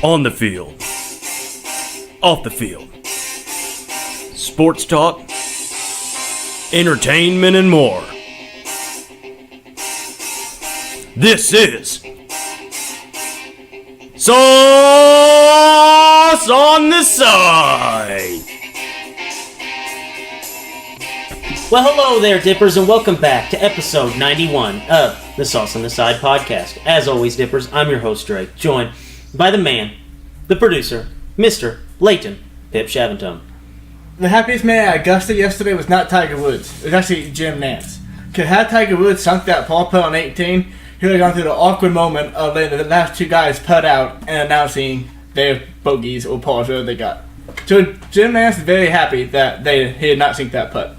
On the field. Off the field. Sports talk. Entertainment and more. This is Sauce on the Side. Well, hello there, Dippers, and welcome back to episode 91 of the Sauce on the Side podcast. As always, Dippers, I'm your host, Drake, joined by the man, the producer, Mr. Leighton Pip Shaventone. The happiest man at Augusta yesterday was not Tiger Woods. It was actually Jim Nance. Because had Tiger Woods sunk that par putt on 18, he would have gone through the awkward moment of letting the last two guys putt out and announcing their bogeys or pars, whatever they got. So Jim Nance is very happy that he did not sink that putt.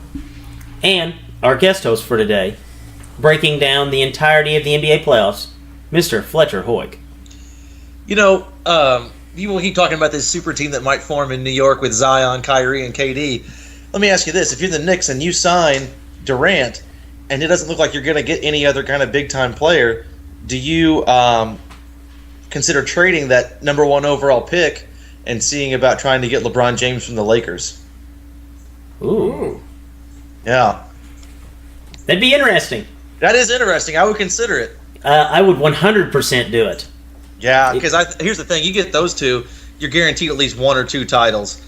And our guest host for today, breaking down the entirety of the NBA playoffs, Mr. Fletcher Hoyk. You know, people keep talking about this super team that might form in New York with Zion, Kyrie, and KD. Let me ask you this. If you're the Knicks and you sign Durant, and it doesn't look like you're going to get any other kind of big-time player, do you consider trading that number one overall pick and seeing about trying to get LeBron James from the Lakers? Ooh. Yeah. That'd be interesting. That is interesting. I would consider it. I would 100% do it. Yeah, because here's the thing. You get those two, you're guaranteed at least one or two titles.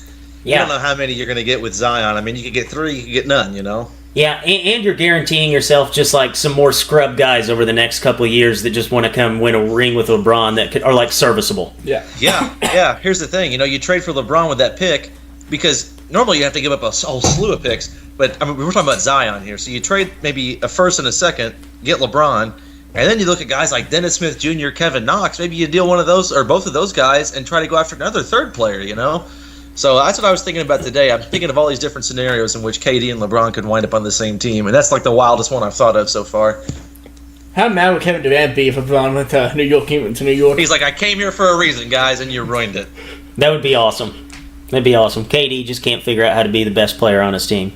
Yeah. You don't know how many you're going to get with Zion. I mean, you could get three, you could get none, you know? Yeah, and you're guaranteeing yourself just like some more scrub guys over the next couple of years that just want to come win a ring with LeBron that are like serviceable. Yeah. Yeah. Here's the thing. You know, you trade for LeBron with that pick because normally you have to give up a whole slew of picks. But I mean, we're talking about Zion here. So you trade maybe a first and a second, get LeBron, and then you look at guys like Dennis Smith Jr., Kevin Knox. Maybe you deal one of those or both of those guys and try to go after another third player, you know? So that's what I was thinking about today. I'm thinking of all these different scenarios in which KD and LeBron could wind up on the same team, and that's like the wildest one I've thought of so far. How mad would Kevin Durant be if LeBron went to New York? He's like, I came here for a reason, guys, and you ruined it. That would be awesome. That'd be awesome. KD just can't figure out how to be the best player on his team.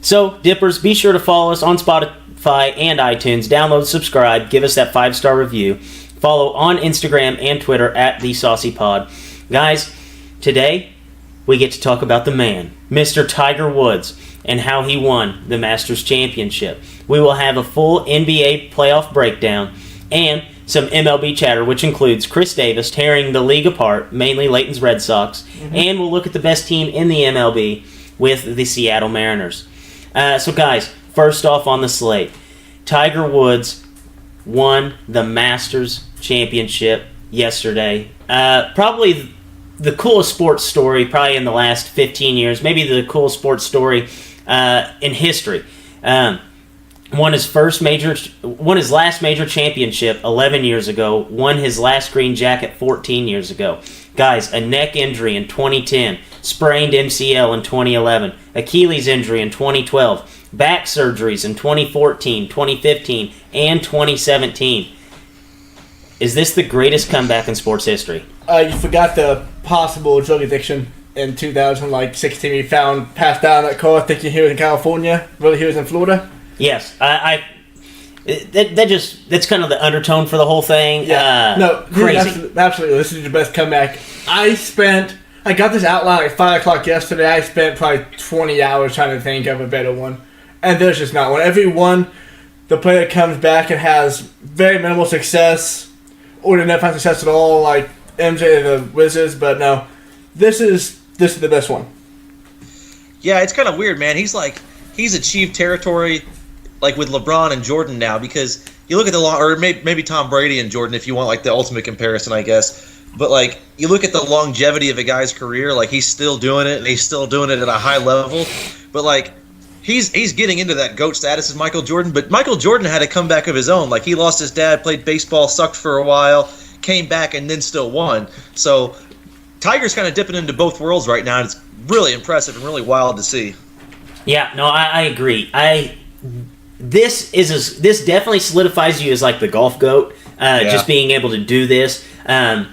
So, Dippers, be sure to follow us on Spotify and iTunes. Download, subscribe, give us that 5-star review. Follow on Instagram and Twitter at TheSaucyPod. Guys, today we get to talk about the man, Mr. Tiger Woods, and how he won the Masters Championship. We will have a full NBA playoff breakdown and some MLB chatter, which includes Chris Davis tearing the league apart, mainly Leighton's Red Sox, and we'll look at the best team in the MLB with the Seattle Mariners. So guys, first off on the slate, Tiger Woods won the Masters Championship yesterday. Probably the coolest sports story probably in the last 15 years, maybe the coolest sports story in history. Won his last major championship 11 years ago, won his last green jacket 14 years ago. Guys, a neck injury in 2010, sprained MCL in 2011, Achilles injury in 2012, back surgeries in 2014, 2015, and 2017. Is this the greatest comeback in sports history? You forgot the possible drug addiction in 2016. He found passed out in that car thinking he was in California. Really, he was in Florida. Yes, that's kind of the undertone for the whole thing. Yeah, crazy. Absolutely. This is the best comeback. I got this outline at 5 o'clock yesterday. I spent probably 20 hours trying to think of a better one, and there's just not one. Every one, the player comes back and has very minimal success, or didn't find success at all, like MJ the Wizards. But no, this is the best one. Yeah, it's kind of weird, man. He's achieved territory like with LeBron and Jordan now, because you look at or maybe Tom Brady and Jordan if you want like the ultimate comparison, I guess. But like you look at the longevity of a guy's career, like he's still doing it and he's still doing it at a high level. But like he's getting into that GOAT status as Michael Jordan. But Michael Jordan had a comeback of his own. Like he lost his dad, played baseball, sucked for a while, came back and then still won. So Tiger's kind of dipping into both worlds right now, and it's really impressive and really wild to see. Yeah, no, I agree. This definitely solidifies you as like the golf GOAT. Just being able to do this, and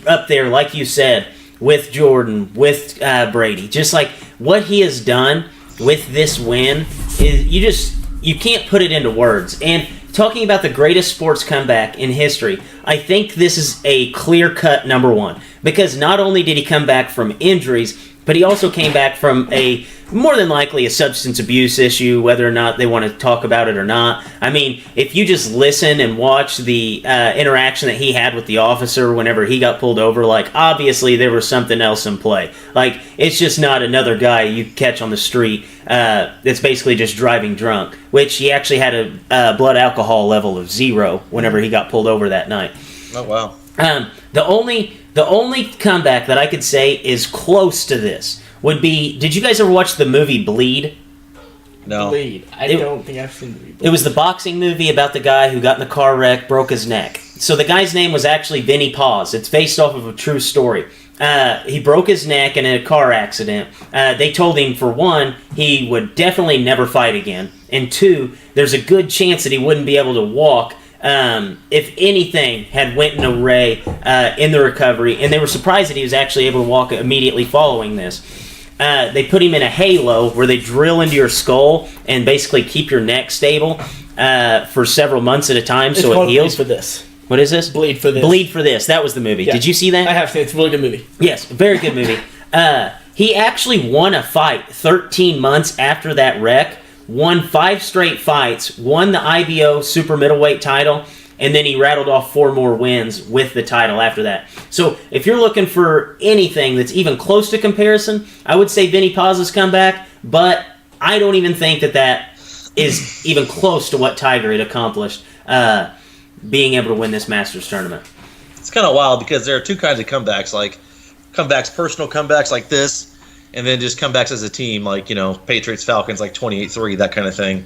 up there, like you said, with Jordan, with Brady, just like what he has done with this win is you can't put it into words. And talking about the greatest sports comeback in history, I think this is a clear-cut number one. Because not only did he come back from injuries, but he also came back from more than likely a substance abuse issue, whether or not they want to talk about it or not. I mean, if you just listen and watch the interaction that he had with the officer whenever he got pulled over, like, obviously there was something else in play. Like, it's just not another guy you catch on the street that's basically just driving drunk, which he actually had a blood alcohol level of 0 whenever he got pulled over that night. Oh, wow. The only comeback that I could say is close to this would be, did you guys ever watch the movie Bleed? No. Bleed. I don't think I've seen the movie. It was the boxing movie about the guy who got in the car wreck, broke his neck. So the guy's name was actually Vinnie Paz. It's based off of a true story. He broke his neck in a car accident. They told him, for one, he would definitely never fight again. And two, there's a good chance that he wouldn't be able to walk if anything had went in array in the recovery. And they were surprised that he was actually able to walk immediately following this. They put him in a halo where they drill into your skull and basically keep your neck stable for several months at a time so it heals. Bleed for this. What is this? Bleed for this. Bleed for this. That was the movie. Yeah. Did you see that? I have seen it. It's a really good movie. Yes, very good movie. He actually won a fight 13 months after that wreck, won 5 straight fights, won the IBO super middleweight title, and then he rattled off 4 more wins with the title after that. So if you're looking for anything that's even close to comparison, I would say Vinnie Paz's comeback, but I don't even think that is even close to what Tiger had accomplished being able to win this Masters tournament. It's kind of wild because there are two kinds of comebacks, like personal comebacks like this, and then just comebacks as a team, like, Patriots, Falcons, like 28-3, that kind of thing.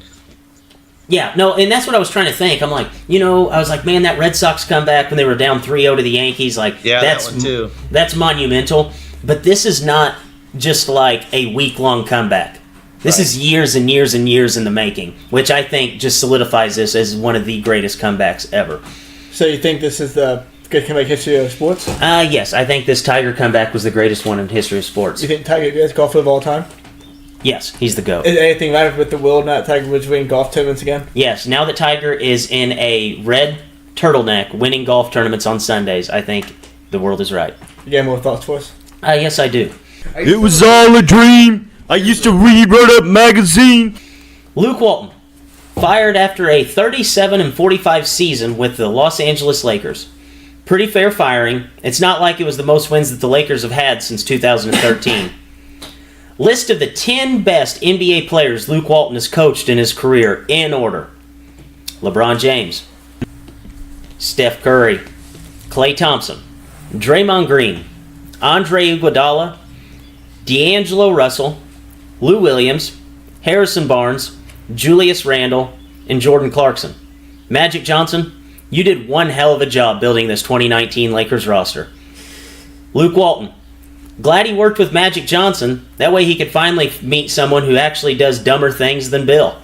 Yeah, no, and that's what I was trying to think. I'm like, I was like, man, that Red Sox comeback when they were down 3-0 to the Yankees, like, yeah, that's, that one too. That's monumental. But this is not just like a week-long comeback. This is years and years and years in the making, which I think just solidifies this as one of the greatest comebacks ever. So you think this is the good comeback history of sports? Yes, I think this Tiger comeback was the greatest one in history of sports. You think Tiger is golfer of all time? Yes, he's the GOAT. Is anything right with the world now that Tiger Woods winning golf tournaments again? Yes, now that Tiger is in a red turtleneck winning golf tournaments on Sundays, I think the world is right. You got more thoughts for us? Yes, I do. It was all a dream. I used to read Word Up magazine. Luke Walton, fired after a 37-45 season with the Los Angeles Lakers. Pretty fair firing. It's not like it was the most wins that the Lakers have had since 2013. List of the 10 best NBA players Luke Walton has coached in his career in order. LeBron James, Steph Curry, Klay Thompson, Draymond Green, Andre Iguodala, D'Angelo Russell, Lou Williams, Harrison Barnes, Julius Randle, and Jordan Clarkson. Magic Johnson, you did one hell of a job building this 2019 Lakers roster. Luke Walton, glad he worked with Magic Johnson. That way he could finally meet someone who actually does dumber things than Bill.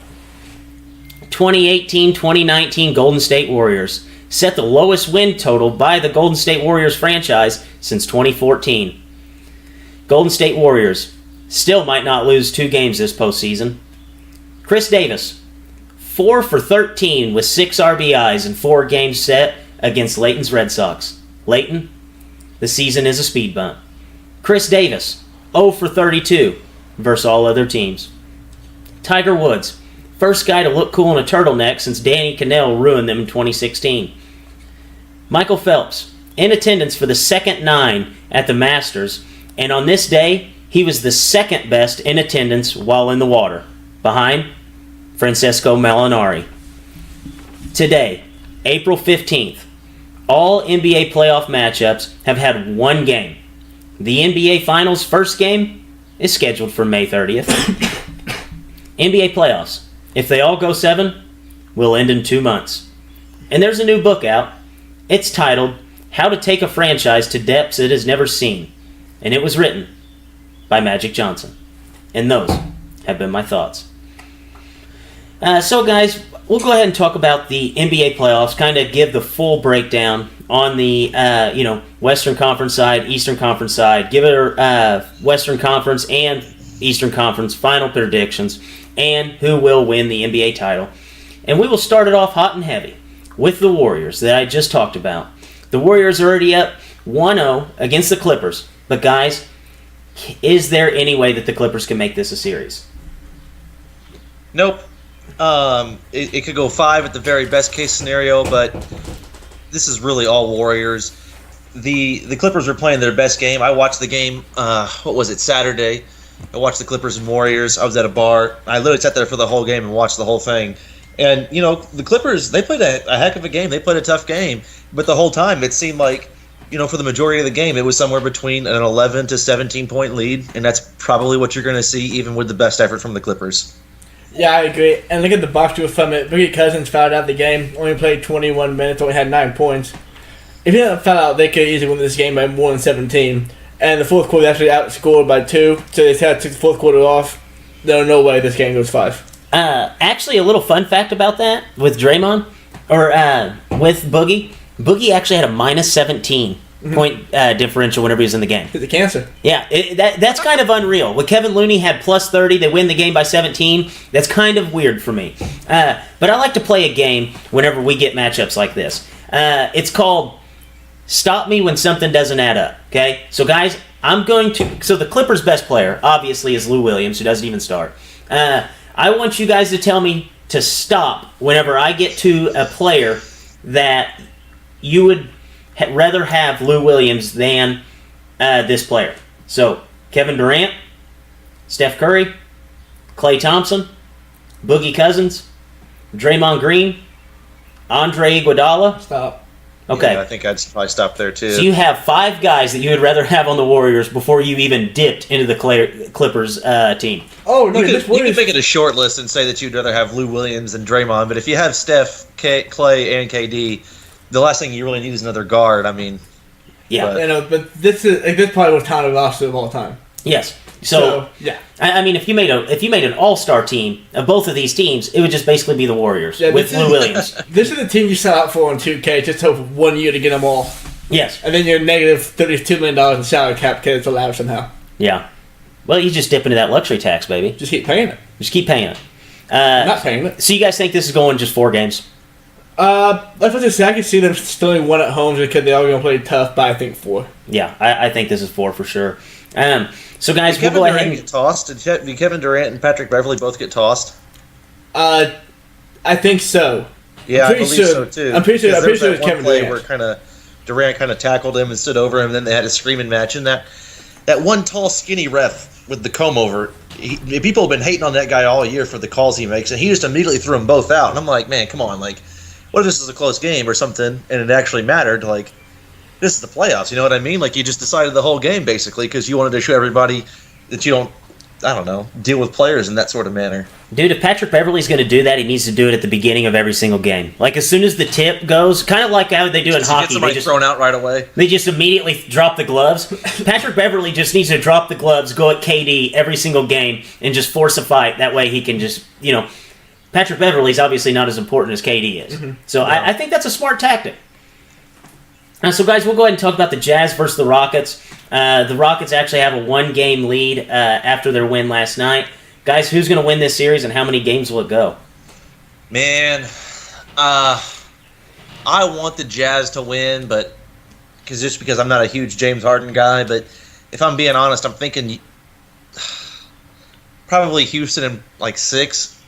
2018-2019 Golden State Warriors set the lowest win total by the Golden State Warriors franchise since 2014. Golden State Warriors still might not lose 2 games this postseason. Chris Davis, 4 for 13 with 6 RBIs in 4 games set against Layton's Red Sox. Layton, the season is a speed bump. Chris Davis, 0 for 32 versus all other teams. Tiger Woods, first guy to look cool in a turtleneck since Danny Cannell ruined them in 2016. Michael Phelps, in attendance for the second 9 at the Masters, and on this day, he was the second best in attendance while in the water, behind Francesco Molinari. Today, April 15th, all NBA playoff matchups have had 1 game. The NBA Finals first game is scheduled for May 30th. NBA playoffs, if they all go 7, will end in 2 months. And there's a new book out. It's titled, How to Take a Franchise to Depths It Has Never Seen. And it was written by Magic Johnson. And those have been my thoughts. So guys, we'll go ahead and talk about the NBA playoffs, kind of give the full breakdown on the Western Conference side, Eastern Conference side, give it Western Conference and Eastern Conference final predictions, and who will win the NBA title. And we will start it off hot and heavy with the Warriors that I just talked about. The Warriors are already up 1-0 against the Clippers. But guys, is there any way that the Clippers can make this a series? Nope. It could go 5 at the very best case scenario, but this is really all Warriors. The Clippers were playing their best game. I watched the game, Saturday. I watched the Clippers and Warriors. I was at a bar. I literally sat there for the whole game and watched the whole thing. And, the Clippers, they played a heck of a game. They played a tough game. But the whole time, it seemed like, for the majority of the game, it was somewhere between an 11 to 17-point lead. And that's probably what you're going to see even with the best effort from the Clippers. Yeah, I agree. And look at the box score from it. Boogie Cousins fouled out the game. Only played 21 minutes. Only had 9 points. If he didn't foul out, they could easily win this game by more than 17. And the fourth quarter, they actually outscored by 2. So they had to take the fourth quarter off. There's no way this game goes 5. Actually, a little fun fact about that with Draymond, or with Boogie. Boogie actually had a minus 17 point differential whenever he was in the game. It's a cancer. Yeah, that's kind of unreal. When Kevin Looney had plus 30, they win the game by 17. That's kind of weird for me. But I like to play a game whenever we get matchups like this. It's called Stop Me When Something Doesn't Add Up. Okay? So, guys, so the Clippers' best player, obviously, is Lou Williams, who doesn't even start. I want you guys to tell me to stop whenever I get to a player that you would rather have Lou Williams than this player. So, Kevin Durant, Steph Curry, Klay Thompson, Boogie Cousins, Draymond Green, Andre Iguodala. Stop. Okay. Yeah, I think I'd probably stop there, too. So you have 5 guys that you would rather have on the Warriors before you even dipped into the Clippers team. Oh, no, you could make it a short list and say that you'd rather have Lou Williams than Draymond, but if you have Steph, Klay, and KD, the last thing you really need is another guard. I mean, yeah. But this probably was top of roster of all time. Yes. So yeah. I mean, if you made an all-star team of both of these teams, it would just basically be the Warriors with Lou Williams. This is the team you set out for in 2K. Just hope 1 year to get them all. Yes. And then you're negative $32 million in salary cap because it's allowed somehow. Yeah. Well, you just dip into that luxury tax, baby. Just keep paying it. Just keep paying it. Not paying it. So you guys think this is going just 4 games? I can see them stealing 1 at home because they're all going to play tough, but I think 4. Yeah, I think this is 4 for sure. So guys, did we'll go ahead Kevin Durant get tossed? Did Kevin Durant and Patrick Beverly both get tossed? I think so. Yeah, I believe so too. I'm pretty sure it was Kevin Durant. Where Durant kind of tackled him and stood over him, and then they had a screaming match. And that one tall, skinny ref with the comb over, people have been hating on that guy all year for the calls he makes, and he just immediately threw them both out. And I'm like, man, come on, like, what if this is a close game or something, and it actually mattered? Like, this is the playoffs, you know what I mean? Like, you just decided the whole game, basically, because you wanted to show everybody that you don't, deal with players in that sort of manner. Dude, if Patrick Beverly's going to do that, he needs to do it at the beginning of every single game. Like, as soon as the tip goes, kind of like how they do in hockey. Get somebody thrown out right away. They just immediately drop the gloves. Patrick Beverly just needs to drop the gloves, go at KD every single game, and just force a fight. That way he can just, Patrick Beverly's obviously not as important as KD is. Mm-hmm. So no. I think that's a smart tactic. So, guys, we'll go ahead and talk about the Jazz versus the Rockets. The Rockets actually have a 1-game lead after their win last night. Guys, who's going to win this series, and how many games will it go? Man, I want the Jazz to win, but because I'm not a huge James Harden guy. But if I'm being honest, I'm thinking probably Houston in like 6.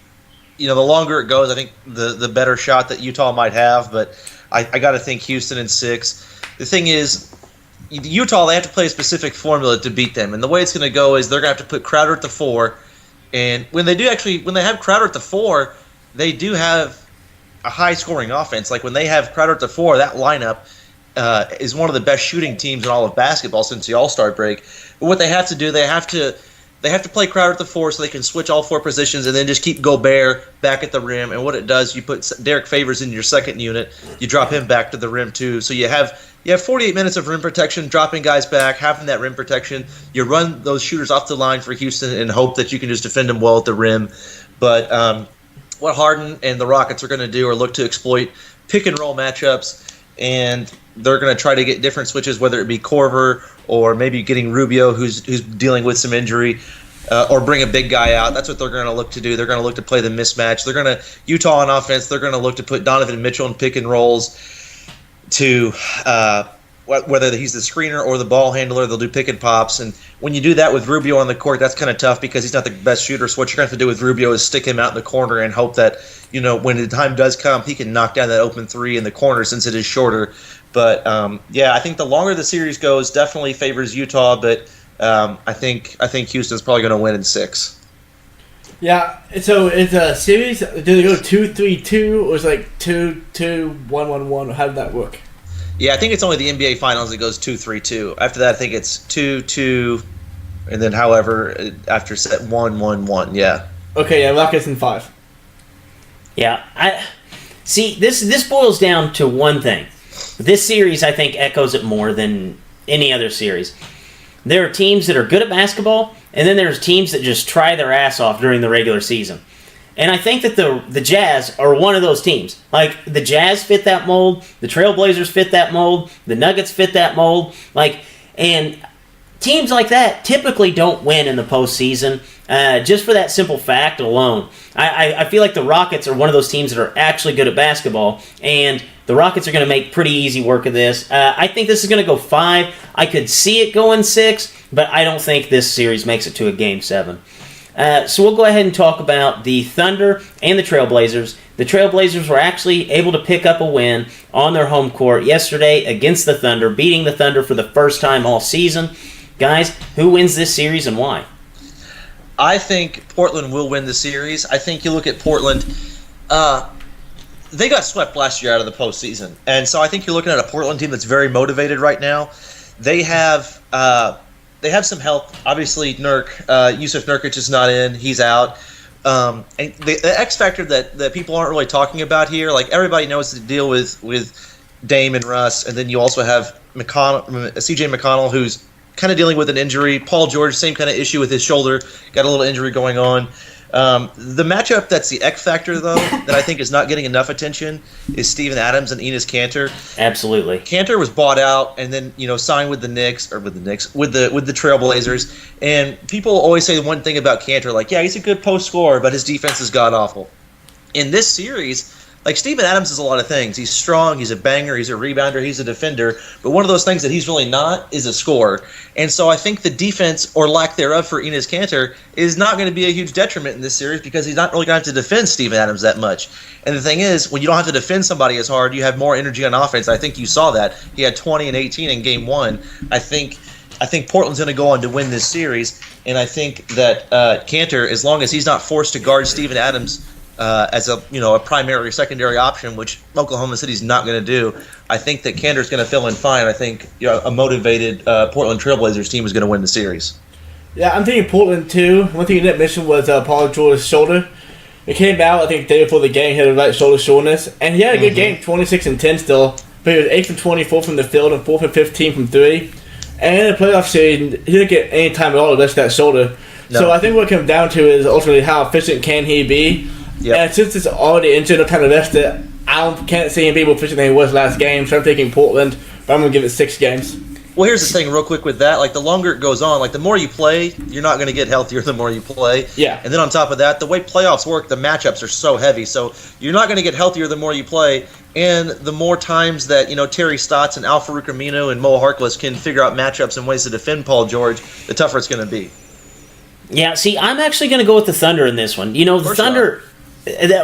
The longer it goes, I think the better shot that Utah might have, but I got to think Houston in 6. The thing is, Utah, they have to play a specific formula to beat them, and the way it's going to go is they're going to have to put Crowder at the 4, and when they have Crowder at the 4, they do have a high-scoring offense. Like when they have Crowder at the 4, that lineup is one of the best shooting teams in all of basketball since the All-Star break. But what they have to do, they have to play Crowder at the 4 so they can switch all 4 positions and then just keep Gobert back at the rim. And what it does, you put Derek Favors in your second unit. You drop him back to the rim too. So you have 48 minutes of rim protection, dropping guys back, having that rim protection. You run those shooters off the line for Houston and hope that you can just defend them well at the rim. But what Harden and the Rockets are going to do are look to exploit pick-and-roll matchups, and they're going to try to get different switches, whether it be Korver or maybe getting Rubio, who's dealing with some injury. or bring a big guy out. That's what they're going to look to do. They're going to look to play the mismatch. Utah on offense, they're going to look to put Donovan Mitchell in pick and rolls to whether he's the screener or the ball handler, they'll do pick and pops. And when you do that with Rubio on the court, that's kind of tough because he's not the best shooter. So what you're going to have to do with Rubio is stick him out in the corner and hope that, when the time does come, he can knock down that open three in the corner since it is shorter. But, I think the longer the series goes definitely favors Utah, but I think Houston's probably going to win in 6. Yeah, so it's a series. Do they go 2-3-2 or is it like 2-2-1-1-1? How did that work? Yeah, I think it's only the NBA Finals that goes 2-3-2. After that, I think it's 2-2, and then however after set 1-1-1. Yeah. Okay, yeah, Rockets in 5. Yeah, I see. This boils down to one thing. This series, I think, echoes it more than any other series. There are teams that are good at basketball, and then there's teams that just try their ass off during the regular season. And I think that the Jazz are one of those teams. Like, the Jazz fit that mold, the Trailblazers fit that mold, the Nuggets fit that mold. And teams like that typically don't win in the postseason, just for that simple fact alone. I feel like the Rockets are one of those teams that are actually good at basketball, and the Rockets are going to make pretty easy work of this. I think this is going to go 5. I could see it going 6, but I don't think this series makes it to a Game 7. So we'll go ahead and talk about the Thunder and the Trailblazers. The Trailblazers were actually able to pick up a win on their home court yesterday against the Thunder, beating the Thunder for the first time all season. Guys, who wins this series and why? I think Portland will win the series. I think you look at Portland, they got swept last year out of the postseason. And so I think you're looking at a Portland team that's very motivated right now. They have some help. Obviously, Yusuf Nurkic is not in. He's out. And the X factor that people aren't really talking about here, like everybody knows the deal with Dame and Russ, and then you also have C.J. McConnell, who's kind of dealing with an injury. Paul George, same kind of issue with his shoulder, got a little injury going on. The matchup that's the X factor, though, that I think is not getting enough attention is Steven Adams and Enes Kanter. Absolutely. Kanter was bought out and then signed with the Trailblazers. And people always say one thing about Kanter, like, yeah, he's a good post scorer, but his defense is god awful. In this series, like, Steven Adams is a lot of things. He's strong, he's a banger, he's a rebounder, he's a defender. But one of those things that he's really not is a scorer. And so I think the defense, or lack thereof, for Enes Kanter is not going to be a huge detriment in this series because he's not really going to have to defend Steven Adams that much. And the thing is, when you don't have to defend somebody as hard, you have more energy on offense. I think you saw that. He had 20 and 18 in Game 1. I think Portland's going to go on to win this series. And I think that Kanter, as long as he's not forced to guard Steven Adams as a primary or secondary option, which Oklahoma City's not going to do, I think that Kanter's going to fill in fine. I think a motivated Portland Trailblazers team is going to win the series. Yeah, I'm thinking Portland too. One thing you didn't mention was Paul George's shoulder. It came out, I think, the day before the game. He had a right shoulder soreness, and he had a good game, 26 and 10 still. But he was 8 from 24 from the field and 4 from 15 from 3. And in the playoff series, he didn't get any time at all to rest that shoulder. No. So I think what it comes down to is ultimately how efficient can he be. Yep. And since it's already injured, I'm kind of rested. Can't see him be more efficient than he was last game, so I'm taking Portland, but I'm going to give it 6 games. Well, here's the thing real quick with that. Like, the longer it goes on, like, the more you play, you're not going to get healthier the more you play. Yeah. And then on top of that, the way playoffs work, the matchups are so heavy. So you're not going to get healthier the more you play. And the more times that, Terry Stotts and Al Farouq Aminu and Mo Harkless can figure out matchups and ways to defend Paul George, the tougher it's going to be. Yeah, see, I'm actually going to go with the Thunder in this one. The Thunder...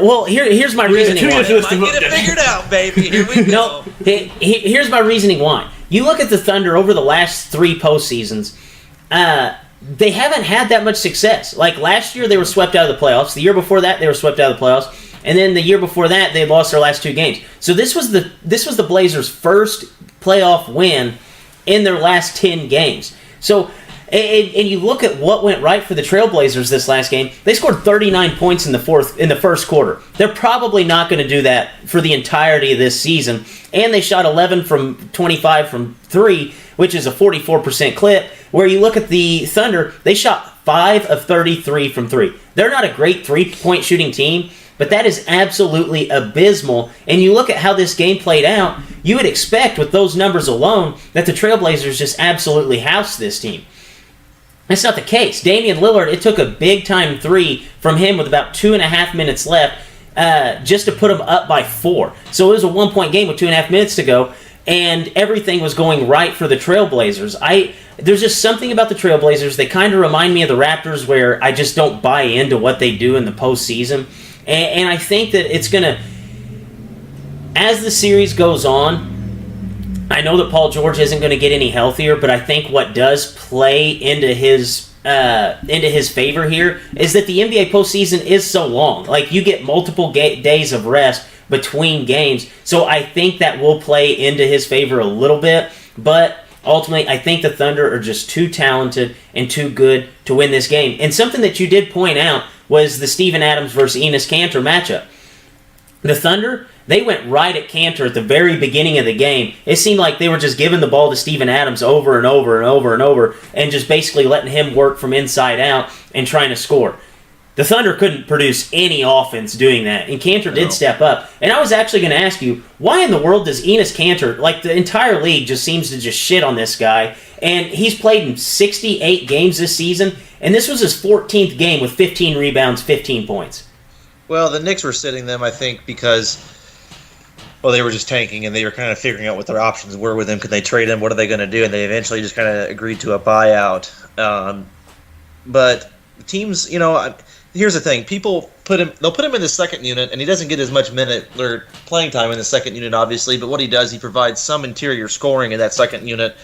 Well, here's my reasoning why. Get it figured out, baby. Here we go. Here's my reasoning why. You look at the Thunder over the last 3 postseasons, they haven't had that much success. Like, last year, they were swept out of the playoffs. The year before that, they were swept out of the playoffs. And then the year before that, they lost their last 2 games. So this was the Blazers' first playoff win in their last 10 games. So... And you look at what went right for the Trailblazers this last game. They scored 39 points in the first quarter. They're probably not going to do that for the entirety of this season. And they shot 11 from 25 from 3, which is a 44% clip. Where you look at the Thunder, they shot 5 of 33 from 3. They're not a great 3-point shooting team, but that is absolutely abysmal. And you look at how this game played out, you would expect with those numbers alone that the Trailblazers just absolutely housed this team. That's not the case. Damian Lillard, it took a big-time three from him with about 2.5 minutes left just to put him up by 4. So it was a 1-point game with 2.5 minutes to go, and everything was going right for the Trailblazers. There's just something about the Trailblazers. They kind of remind me of the Raptors where I just don't buy into what they do in the postseason. And I think that it's going to, as the series goes on, I know that Paul George isn't going to get any healthier, but I think what does play into his favor here is that the NBA postseason is so long. Like, you get multiple days of rest between games, so I think that will play into his favor a little bit, but ultimately I think the Thunder are just too talented and too good to win this game. And something that you did point out was the Steven Adams versus Enes Kanter matchup. The Thunder, they went right at Kanter at the very beginning of the game. It seemed like they were just giving the ball to Steven Adams over and over and over and over and just basically letting him work from inside out and trying to score. The Thunder couldn't produce any offense doing that, and Kanter did step up. And I was actually going to ask you, why in the world does Enes Kanter, like the entire league just seems to just shit on this guy, and he's played in 68 games this season, and this was his 14th game with 15 rebounds, 15 points. Well, the Knicks were sitting them, I think, because, well, they were just tanking, and they were kind of figuring out what their options were with him. Could they trade him? What are they going to do? And they eventually just kind of agreed to a buyout. But teams, here's the thing. People they'll put him in the second unit, and he doesn't get as much minute or playing time in the second unit, obviously, but what he does, he provides some interior scoring in that second unit.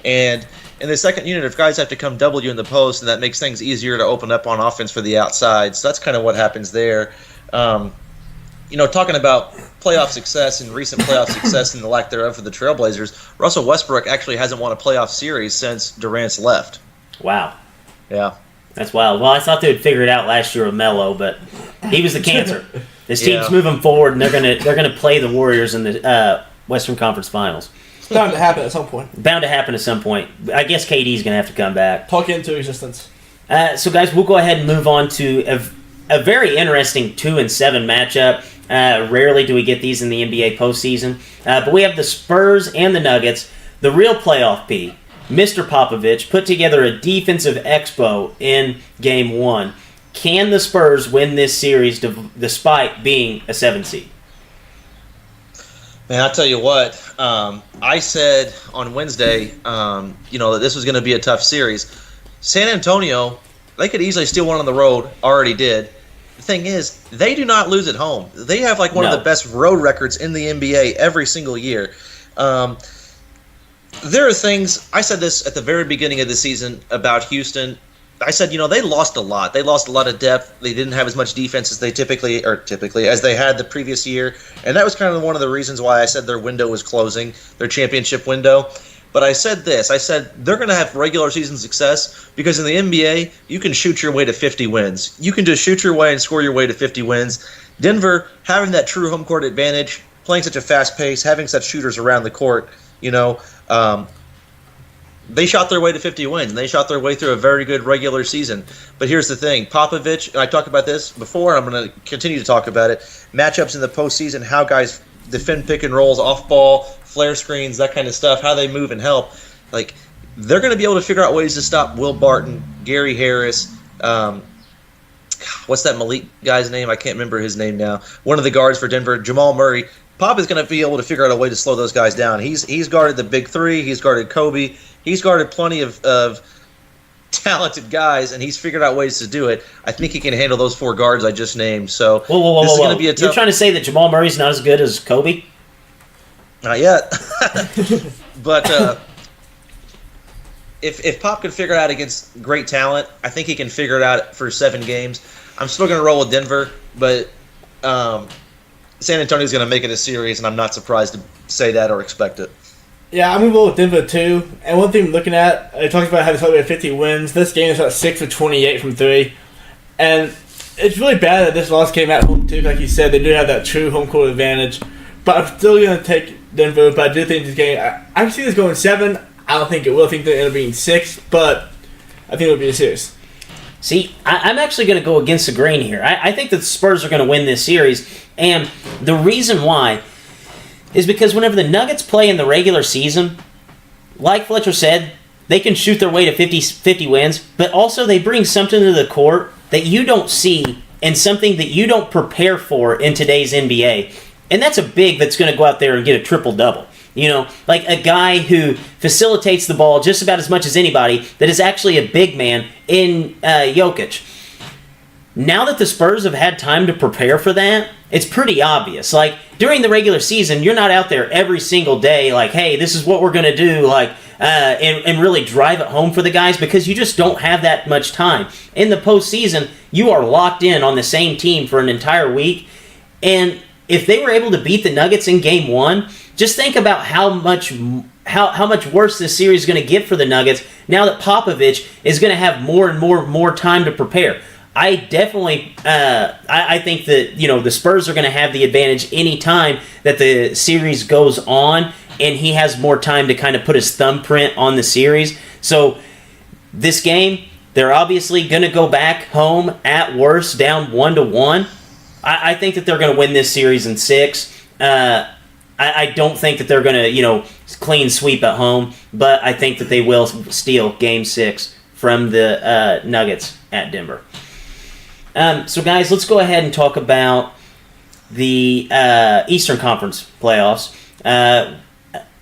And in the second unit, if guys have to come double you in the post, and that makes things easier to open up on offense for the outside. So that's kind of what happens there. Talking about playoff success and recent playoff success and the lack thereof for the Trailblazers, Russell Westbrook actually hasn't won a playoff series since Durant's left. Wow. Yeah. That's wild. Well, I thought they would figure it out last year with Melo, but he was the cancer. This team's moving forward, and they're gonna play the Warriors in the Western Conference Finals. It's bound to happen at some point. Bound to happen at some point. I guess KD's gonna have to come back. Talk into existence. So, guys, we'll go ahead and move on to a very interesting 2-7 matchup. Rarely do we get these in the NBA postseason, but we have the Spurs and the Nuggets. The real playoff P. Mr. Popovich put together a defensive expo in Game 1. Can the Spurs win this series despite being a 7 seed? Man, I'll tell you what. I said on Wednesday, that this was going to be a tough series. San Antonio, they could easily steal one on the road. Already did. The thing is, they do not lose at home. They have one of the best road records in the NBA every single year. There are things, I said this at the very beginning of the season about Houston. I said, they lost a lot. They lost a lot of depth. They didn't have as much defense as they typically as they had the previous year. And that was kind of one of the reasons why I said their window was closing, their championship window. But I said this. I said they're going to have regular season success because in the NBA, you can shoot your way to 50 wins. You can just shoot your way and score your way to 50 wins. Denver, having that true home court advantage, playing such a fast pace, having such shooters around the court, they shot their way to 50 wins, and they shot their way through a very good regular season. But here's the thing. Popovich, and I talked about this before, and I'm going to continue to talk about it, matchups in the postseason, how guys defend pick and rolls, off ball, flare screens, that kind of stuff, how they move and help. They're going to be able to figure out ways to stop Will Barton, Gary Harris, what's that Malik guy's name? I can't remember his name now. One of the guards for Denver, Jamal Murray. Pop is going to be able to figure out a way to slow those guys down. He's guarded the big three. He's guarded Kobe. He's guarded plenty of talented guys, and he's figured out ways to do it. I think he can handle those 4 guards I just named. So this is going to be a tough. You're trying to say that Jamal Murray's not as good as Kobe? Not yet. But if Pop can figure it out against great talent, I think he can figure it out for 7 games. I'm still going to roll with Denver, but San Antonio's going to make it a series, and I'm not surprised to say that or expect it. Yeah, I'm going to roll with Denver too. And one thing I'm looking at, I talked about how they probably have 50 wins. This game is about 6 for 28 from 3. And it's really bad that this loss came at home too. Like you said, they do have that true home court advantage. But I'm still going to take Denver. But I do think this game, I can see this going 7. I don't think it will. I think they'll end up being 6. But I think it'll be a series. See, I'm actually going to go against the grain here. I think that the Spurs are going to win this series. And the reason why is because whenever the Nuggets play in the regular season, like Fletcher said, they can shoot their way to 50 wins, but also they bring something to the court that you don't see and something that you don't prepare for in today's NBA. And that's a big that's going to go out there and get a triple-double. You know, like a guy who facilitates the ball just about as much as anybody that is actually a big man in Jokic. Now that the Spurs have had time to prepare for that, it's pretty obvious. Like, during the regular season, you're not out there every single day like, hey, this is what we're going to do, like, and really drive it home for the guys because you just don't have that much time. In the postseason, you are locked in on the same team for an entire week. And if they were able to beat the Nuggets in Game 1, just think about how much worse this series is going to get for the Nuggets now that Popovich is going to have more and more time to prepare. I definitely, I think that, you know, the Spurs are going to have the advantage any time that the series goes on, and he has more time to kind of put his thumbprint on the series. So this game, they're obviously going to go back home at worst down 1-1. I think that they're going to win this series in 6. I don't think that they're going to, you know, clean sweep at home, but I think that they will steal Game 6 from the Nuggets at Denver. So, guys, let's go ahead and talk about the Eastern Conference playoffs.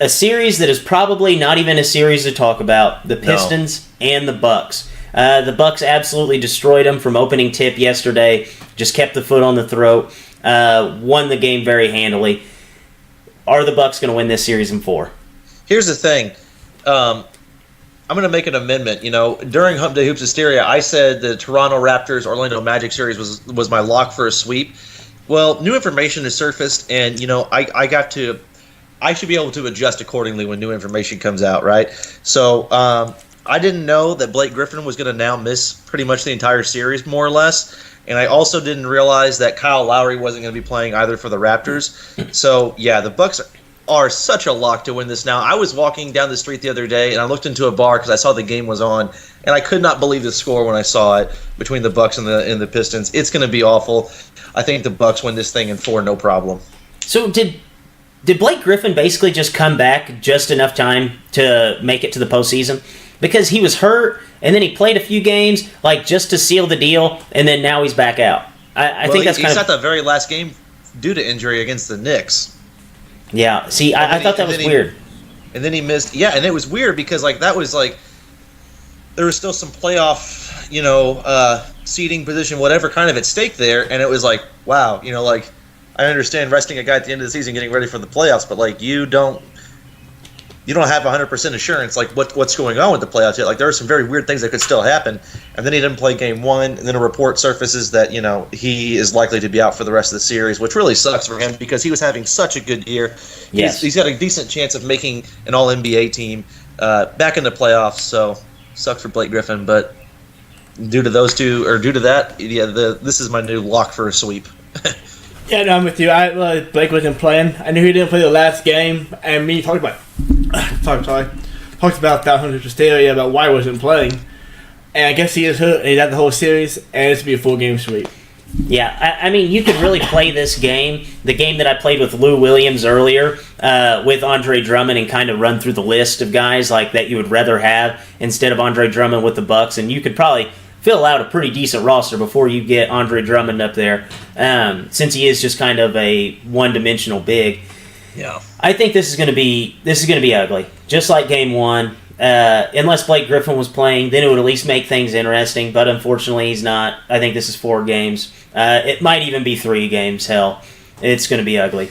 A series that is probably not even a series to talk about, the Pistons and the Bucks. The Bucks absolutely destroyed them from opening tip yesterday, just kept the foot on the throat, won the game very handily. Are the Bucks going to win this series in 4? Here's the thing. I'm going to make an amendment. You know, during Hump Day Hoops Hysteria, I said the Toronto Raptors Orlando Magic series was my lock for a sweep. Well, new information has surfaced, and you know, I should be able to adjust accordingly when new information comes out, right? So I didn't know that Blake Griffin was going to now miss pretty much the entire series, more or less. And I also didn't realize that Kyle Lowry wasn't going to be playing either for the Raptors. So, yeah, the Bucks are such a lock to win this now. I was walking down the street the other day, and I looked into a bar because I saw the game was on, and I could not believe the score when I saw it between the Bucks and the Pistons. It's going to be awful. I think the Bucks win this thing in 4, no problem. So did Blake Griffin basically just come back just enough time to make it to the postseason? Because he was hurt, and then he played a few games, like, just to seal the deal, and then now he's back out. I think that's kind of... He's at the very last game due to injury against the Knicks. Yeah, see, I thought that was weird. And then he missed... Yeah, and it was weird because, like, that was, like... There was still some playoff, you know, seeding position, whatever kind of at stake there, and it was like, wow, you know, like, I understand resting a guy at the end of the season getting ready for the playoffs, but, like, you don't have 100% assurance, like, what's going on with the playoffs yet. Like, there are some very weird things that could still happen. And then he didn't play Game 1, and then a report surfaces that, you know, he is likely to be out for the rest of the series, which really sucks for him because he was having such a good year. Yes. He's got a decent chance of making an All-NBA team back in the playoffs, so sucks for Blake Griffin. But due to that, yeah, this is my new lock for a sweep. Yeah, no, I'm with you. Blake wasn't playing. I knew he didn't play the last game, and me talked about that on hysteria about why he wasn't playing. And I guess he is hurt, and he's at the whole series, and it's to be a full game sweep. Yeah, I mean, you could really play this game, the game that I played with Lou Williams earlier, with Andre Drummond, and kind of run through the list of guys like that you would rather have instead of Andre Drummond with the Bucks, and you could probably fill out a pretty decent roster before you get Andre Drummond up there, since he is just kind of a one-dimensional big. Yeah, I think this is going to be ugly, just like Game 1. Unless Blake Griffin was playing, then it would at least make things interesting. But unfortunately, he's not. I think this is 4 games. It might even be 3 games. Hell, it's going to be ugly.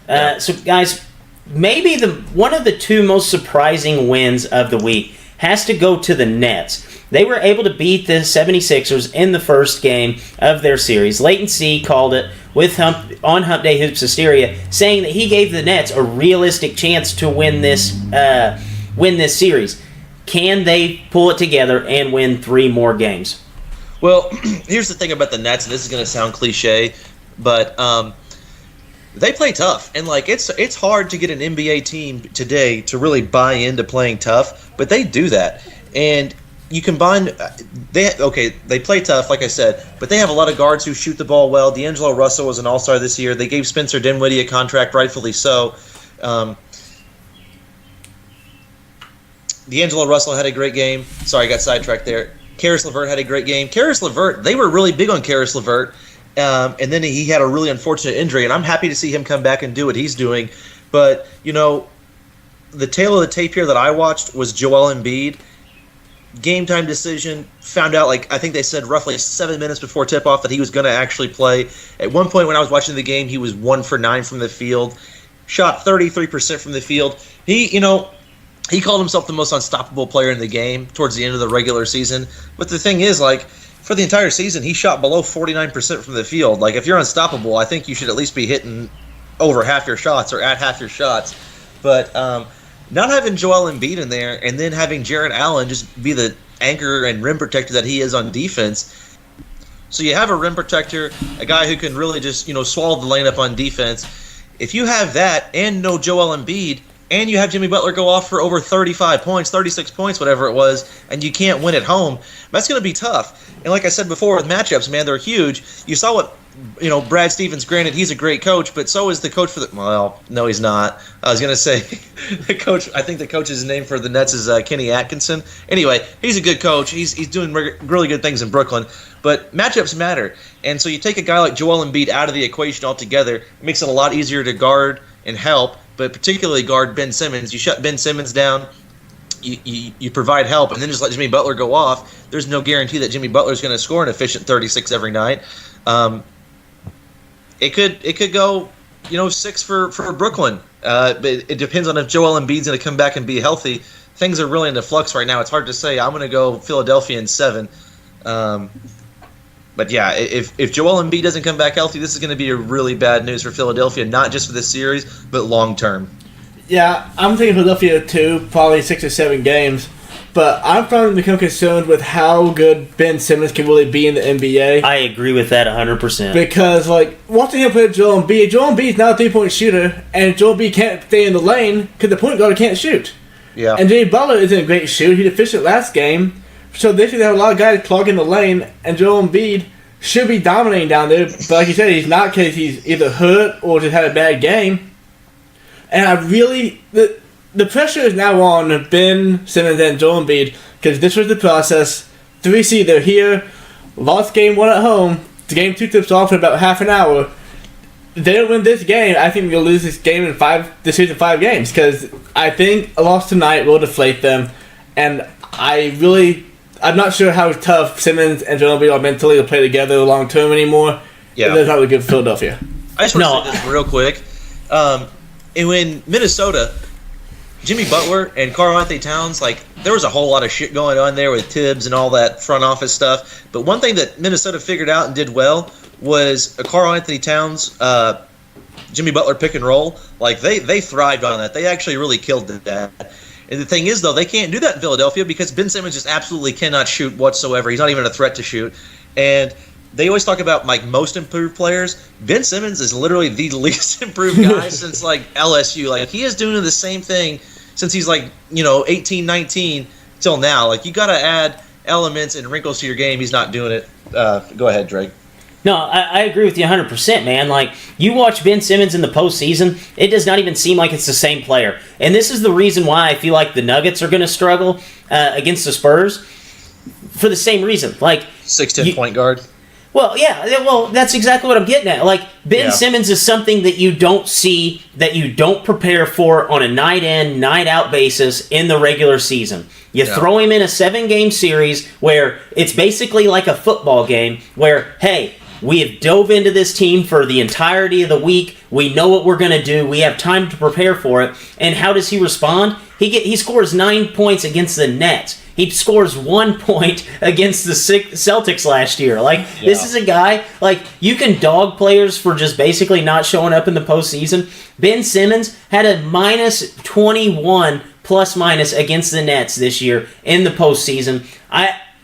So, guys, maybe one of the 2 most surprising wins of the week has to go to the Nets. They were able to beat the 76ers in the first game of their series. Leighton C. called it on Hump Day Hoops Hysteria, saying that he gave the Nets a realistic chance to win this series. Can they pull it together and win 3 more games? Well, here's the thing about the Nets, and this is going to sound cliche, but they play tough. And, like, it's hard to get an NBA team today to really buy into playing tough, but they do that. And you combine they play tough, like I said, but they have a lot of guards who shoot the ball well. D'Angelo Russell was an all-star this year. They gave Spencer Dinwiddie a contract, rightfully so. D'Angelo Russell had a great game. Sorry, I got sidetracked there. Karis LeVert had a great game. Karis LeVert, they were really big on Karis LeVert, and then he had a really unfortunate injury, and I'm happy to see him come back and do what he's doing. But, the tail of the tape here that I watched was Joel Embiid. Game time decision, found out, I think they said roughly 7 minutes before tip-off that he was going to actually play. At one point when I was watching the game, he was 1 for 9 from the field, shot 33% from the field. He called himself the most unstoppable player in the game towards the end of the regular season. But the thing is, for the entire season, he shot below 49% from the field. If you're unstoppable, I think you should at least be hitting over half your shots or at half your shots. But not having Joel Embiid in there and then having Jarrett Allen just be the anchor and rim protector that he is on defense. So you have a rim protector, a guy who can really just, swallow the lane up on defense. If you have that and no Joel Embiid, and you have Jimmy Butler go off for over 35 points, 36 points, whatever it was, and you can't win at home, that's going to be tough. And like I said before, with matchups, man, they're huge. You saw what, Brad Stevens, granted, he's a great coach, but so is the coach for the – well, no, he's not. I was going to say the coach – I think the coach's name for the Nets is Kenny Atkinson. Anyway, he's a good coach. He's doing really good things in Brooklyn. But matchups matter. And so you take a guy like Joel Embiid out of the equation altogether, it makes it a lot easier to guard and help, but particularly guard Ben Simmons. You shut Ben Simmons down, you provide help, and then just let Jimmy Butler go off. There's no guarantee that Jimmy Butler's going to score an efficient 36 every night. It could go, 6 for Brooklyn. But it depends on if Joel Embiid's going to come back and be healthy. Things are really in the flux right now. It's hard to say. I'm going to go Philadelphia in 7. But yeah, if Joel Embiid doesn't come back healthy, this is going to be a really bad news for Philadelphia, not just for this series, but long term. Yeah, I'm thinking Philadelphia too, probably 6 or 7 games. But I'm starting to become concerned with how good Ben Simmons can really be in the NBA. I agree with that 100%. Because, watching him play Joel Embiid's not a 3-point shooter, and Joel Embiid can't stay in the lane because the point guard can't shoot. Yeah. And Jimmy Butler isn't a great shoot. He was efficient last game. So they should have a lot of guys clogging the lane, and Joel Embiid should be dominating down there. But like you said, he's not because he's either hurt or just had a bad game. And I really... The pressure is now on Ben Simmons and Joel Embiid because this was the process. 3 seed, they're here. Lost game 1 at home. The game 2 tips off in about half an hour. They don't win this game. I think they'll lose this game in 5 games because I think a loss tonight will deflate them. And I'm not sure how tough Simmons and Joel Embiid are mentally to play together long term anymore. Yeah, that's not really good for Philadelphia. I just want to say this real quick. In Minnesota, Jimmy Butler and Karl Anthony Towns, there was a whole lot of shit going on there with Tibbs and all that front office stuff. But one thing that Minnesota figured out and did well was a Karl Anthony Towns, Jimmy Butler pick and roll. They thrived on that. They actually really killed that. And the thing is, though, they can't do that in Philadelphia because Ben Simmons just absolutely cannot shoot whatsoever. He's not even a threat to shoot. And they always talk about most improved players. Ben Simmons is literally the least improved guy since LSU. He is doing the same thing since he's 18, 19 till now. You got to add elements and wrinkles to your game. He's not doing it. Go ahead, Drake. No, I agree with you 100%, man. You watch Ben Simmons in the postseason, it does not even seem like it's the same player. And this is the reason why I feel like the Nuggets are going to struggle against the Spurs for the same reason. 6'10" point guard. Well, yeah, that's exactly what I'm getting at. Ben Simmons is something that you don't see, that you don't prepare for on a night-in, night-out basis in the regular season. You throw him in a 7-game series where it's basically like a football game where, hey, we have dove into this team for the entirety of the week. We know what we're going to do. We have time to prepare for it. And how does he respond? He scores 9 points against the Nets. He scores 1 point against the Celtics last year. This is a guy, you can dog players for just basically not showing up in the postseason. Ben Simmons had a minus 21 plus minus against the Nets this year in the postseason.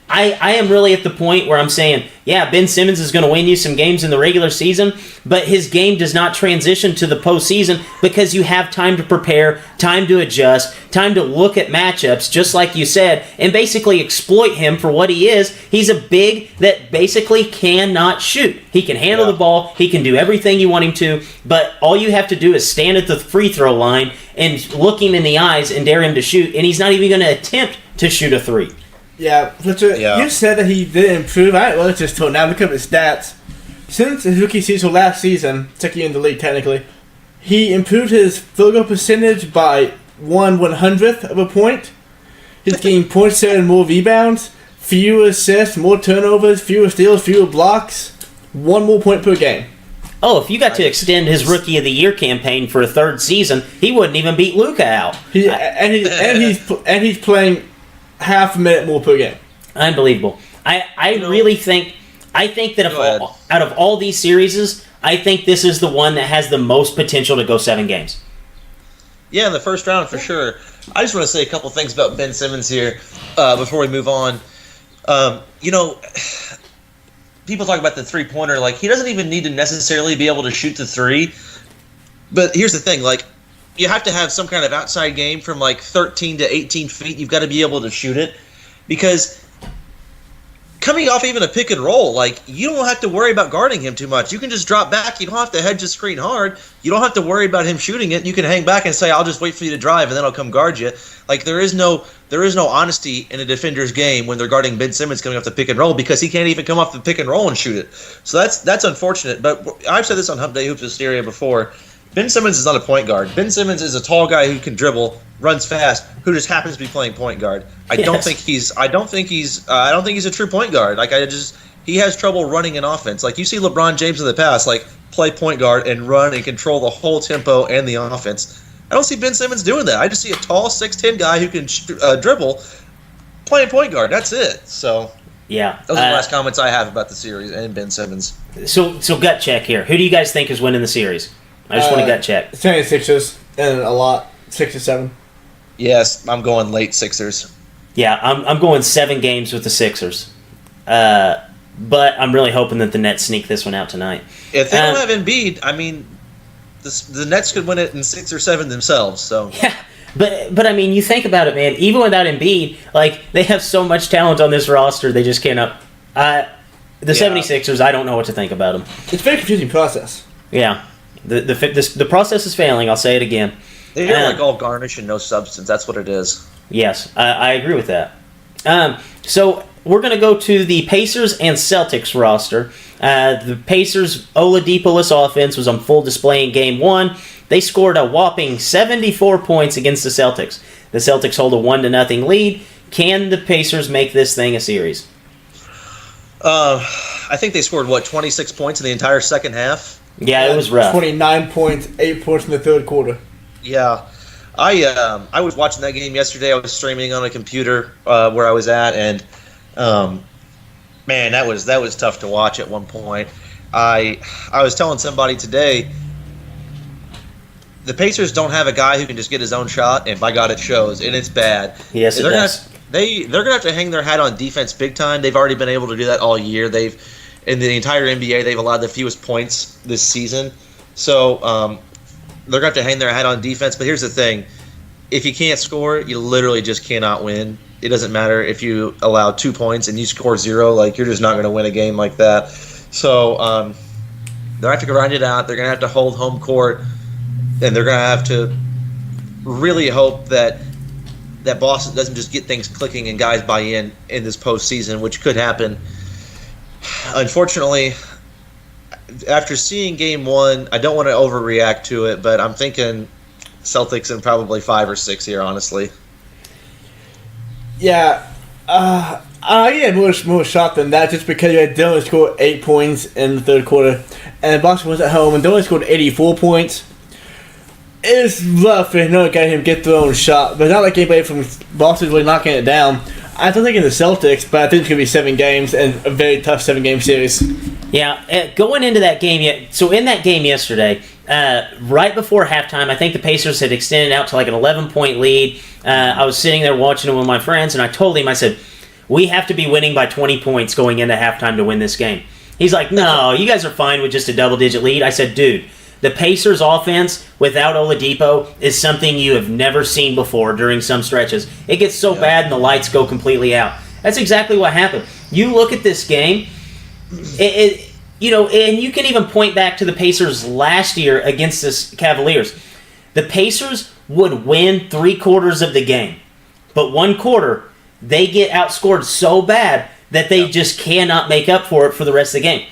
I am really at the point where I'm saying, yeah, Ben Simmons is going to win you some games in the regular season, but his game does not transition to the postseason because you have time to prepare, time to adjust, time to look at matchups, just like you said, and basically exploit him for what he is. He's a big that basically cannot shoot. He can handle the ball, he can do everything you want him to, but all you have to do is stand at the free throw line and look him in the eyes and dare him to shoot, and he's not even going to attempt to shoot a three. Yeah, Fletcher, you said that he did improve. All right, well, let's just talk now. Look at his stats. Since his rookie season last season, second year in the league technically, he improved his field goal percentage by 1/100th of a point. He's getting 0.7 more rebounds, fewer assists, more turnovers, fewer steals, fewer blocks, 1 more point per game. Oh, if you got to extend his Rookie of the Year campaign for a third season, he wouldn't even beat Luka out. He's playing half a minute more per game. Unbelievable. I really think that out of all these series, I think this is the one that has the most potential to go 7 games. Yeah, in the first round for sure. I just want to say a couple things about Ben Simmons here before we move on. People talk about the three-pointer. Like, he doesn't even need to necessarily be able to shoot the three. But here's the thing, like, you have to have some kind of outside game from like 13 to 18 feet. You've got to be able to shoot it, because coming off even a pick and roll, like, you don't have to worry about guarding him too much. You can just drop back. You don't have to hedge the screen hard. You don't have to worry about him shooting it. You can hang back and say, I'll just wait for you to drive and then I'll come guard you. Like, there is no honesty in a defender's game when they're guarding Ben Simmons coming off the pick and roll, because he can't even come off the pick and roll and shoot it. So that's unfortunate. But I've said this on Hump Day Hoops Hysteria before. Ben Simmons is not a point guard. Ben Simmons is a tall guy who can dribble, runs fast, who just happens to be playing point guard. I don't think he's a true point guard. Like, he has trouble running an offense. Like, you see LeBron James in the past, like, play point guard and run and control the whole tempo and the offense. I don't see Ben Simmons doing that. I just see a tall 6'10" guy who can dribble playing point guard. That's it. So yeah, those are the last comments I have about the series and Ben Simmons. So gut check here. Who do you guys think is winning the series? I just want to gut check. 76ers and a lot, 6 or 7. Yes, I'm going late Sixers. Yeah, I'm going 7 games with the Sixers. But I'm really hoping that the Nets sneak this one out tonight. If they don't have Embiid, I mean, the Nets could win it in 6 or 7 themselves. So yeah, but I mean, you think about it, man. Even without Embiid, like, they have so much talent on this roster, they just can't up. The 76ers, I don't know what to think about them. It's a very confusing process. Yeah. The process is failing. I'll say it again. They're like all garnish and no substance. That's what it is. Yes, I agree with that. So we're going to go to the Pacers and Celtics roster. The Pacers' Oladipo's offense was on full display in Game 1. They scored a whopping 74 points against the Celtics. The Celtics hold a 1-0 lead. Can the Pacers make this thing a series? I think they scored 26 points in the entire second half. Yeah, it was rough. 29 points, 8 points in the third quarter. Yeah. I was watching that game yesterday. I was streaming on a computer where I was at, and man, that was tough to watch at one point. I was telling somebody today, the Pacers don't have a guy who can just get his own shot, and by God, it shows, and it's bad. Yes, it does. They're gonna have to hang their hat on defense big time. They've already been able to do that all year. In the entire NBA, they've allowed the fewest points this season. So they're going to have to hang their hat on defense. But here's the thing. If you can't score, you literally just cannot win. It doesn't matter if you allow 2 points and you score 0. Like, you're just not going to win a game like that. So they're going to have to grind it out. They're going to have to hold home court. And they're going to have to really hope that Boston doesn't just get things clicking and guys buy in this postseason, which could happen. Unfortunately, after seeing Game 1, I don't want to overreact to it, but I'm thinking Celtics in probably 5 or 6 here, honestly. Yeah, I get more shocked than that, just because you had Dylan score 8 points in the third quarter, and Boston was at home, and Dylan scored 84 points. It's rough for him to get their own shot, but it's not like anybody from Boston really knocking it down. I don't think in the Celtics, but I think it's going to be 7 games and a very tough 7-game series. Yeah, going into that game, so in that game yesterday, right before halftime, I think the Pacers had extended out to like an 11-point lead. I was sitting there watching it with my friends, and I told him, I said, we have to be winning by 20 points going into halftime to win this game. He's like, no, you guys are fine with just a double-digit lead. I said, dude, the Pacers' offense without Oladipo is something you have never seen before during some stretches. It gets so bad and the lights go completely out. That's exactly what happened. You look at this game, and you can even point back to the Pacers last year against the Cavaliers. The Pacers would win 3/4 of the game, but 1 quarter, they get outscored so bad that they just cannot make up for it for the rest of the game.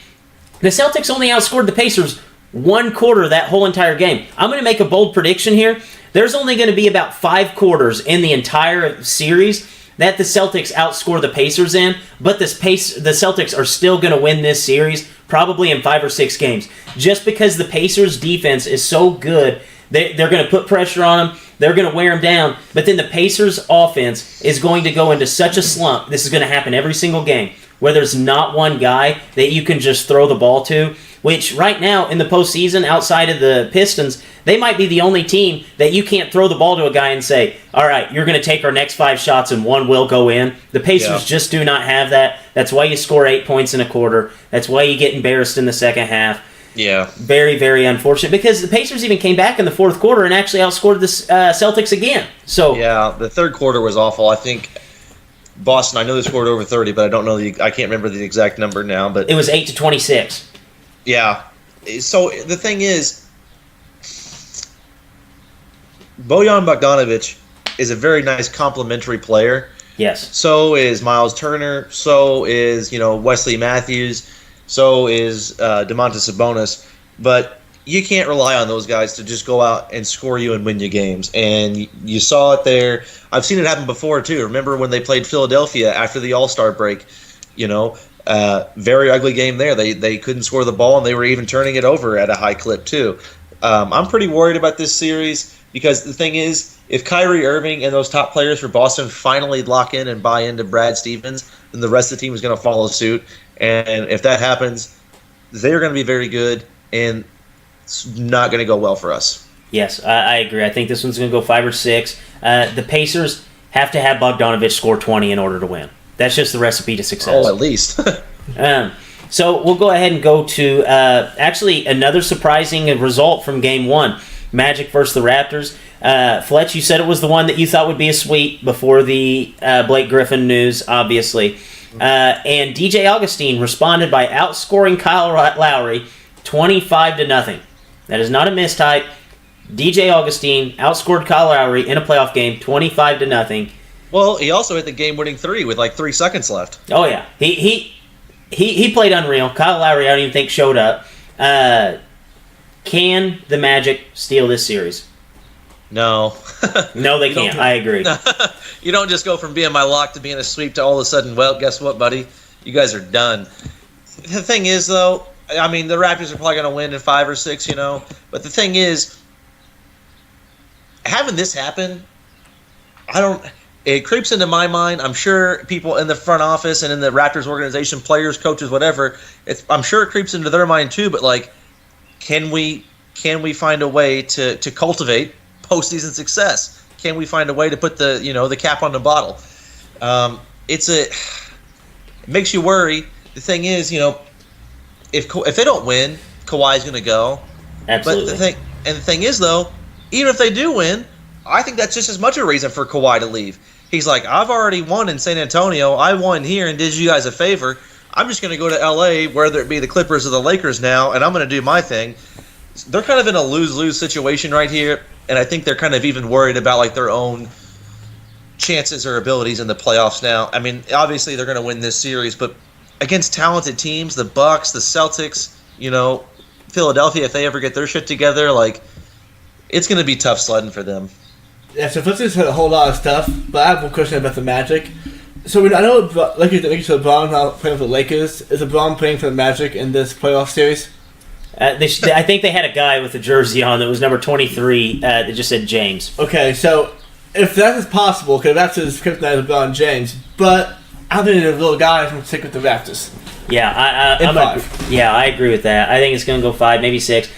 The Celtics only outscored the Pacers 1 quarter that whole entire game. I'm going to make a bold prediction here. There's only going to be about 5 quarters in the entire series that the Celtics outscore the Pacers in, but the Celtics are still going to win this series probably in 5 or 6 games. Just because the Pacers' defense is so good, they're going to put pressure on them, they're going to wear them down, but then the Pacers' offense is going to go into such a slump. This is going to happen every single game, where there's not one guy that you can just throw the ball to, which right now in the postseason, outside of the Pistons, they might be the only team that you can't throw the ball to a guy and say, all right, you're going to take our next 5 shots and 1 will go in. The Pacers just do not have that. That's why you score 8 points in a quarter. That's why you get embarrassed in the second half. Yeah. Very, very unfortunate, because the Pacers even came back in the fourth quarter and actually outscored the Celtics again. So yeah, the third quarter was awful. I think Boston, I know they scored over 30, but I don't know I can't remember the exact number now. But it was 8-26. Yeah. So the thing is, Bojan Bogdanovic is a very nice complementary player. Yes. So is Miles Turner. So is Wesley Matthews. So is Domantas Sabonis. But you can't rely on those guys to just go out and score you and win you games. And you saw it there. I've seen it happen before, too. Remember when they played Philadelphia after the All-Star break? Very ugly game there. They couldn't score the ball, and they were even turning it over at a high clip, too. I'm pretty worried about this series because the thing is, if Kyrie Irving and those top players for Boston finally lock in and buy into Brad Stevens, then the rest of the team is going to follow suit. And if that happens, they're going to be very good, and it's not going to go well for us. Yes, I agree. I think this one's going to go 5 or 6. The Pacers have to have Bogdanovic score 20 in order to win. That's just the recipe to success. Oh, at least. So we'll go ahead and go to actually another surprising result from Game 1. Magic versus the Raptors. Fletch, you said it was the one that you thought would be a sweep before the Blake Griffin news, obviously. And DJ Augustine responded by outscoring Kyle Lowry 25-0. That is not a mistype. DJ Augustine outscored Kyle Lowry in a playoff game 25-0. Well, he also hit the game-winning 3 with like 3 seconds left. Oh yeah, he played unreal. Kyle Lowry, I don't even think showed up. Can the Magic steal this series? No. No, they can't. I agree. You don't just go from being my lock to being a sweep to all of a sudden, well, guess what, buddy? You guys are done. The thing is, though, I mean, the Raptors are probably going to win in 5 or 6, But the thing is, having this happen, it creeps into my mind. I'm sure people in the front office and in the Raptors organization, players, coaches, whatever, I'm sure it creeps into their mind too, but like, can we find a way to cultivate postseason success? Can we find a way to put the cap on the bottle? It makes you worry. The thing is, if they don't win, Kawhi's going to go. Absolutely. But the thing is, though, even if they do win, I think that's just as much a reason for Kawhi to leave. He's like, I've already won in San Antonio. I won here and did you guys a favor. I'm just going to go to L.A., whether it be the Clippers or the Lakers now, and I'm going to do my thing. They're kind of in a lose-lose situation right here, and I think they're kind of even worried about like their own chances or abilities in the playoffs now. I mean, obviously they're going to win this series, but against talented teams, the Bucks, the Celtics, Philadelphia, if they ever get their shit together, like, it's going to be tough sledding for them. Yeah, so Fletcher said a whole lot of stuff, but I have one question about the Magic. So I know, like you said, LeBron now playing for the Lakers. Is LeBron playing for the Magic in this playoff series? I think they had a guy with a jersey on that was number 23 that just said James. Okay, so if that is possible, because that's his kryptonite, LeBron James, but I think the little guy is going to stick with the Raptors. Yeah, I agree with that. I think it's going to go 5, maybe 6.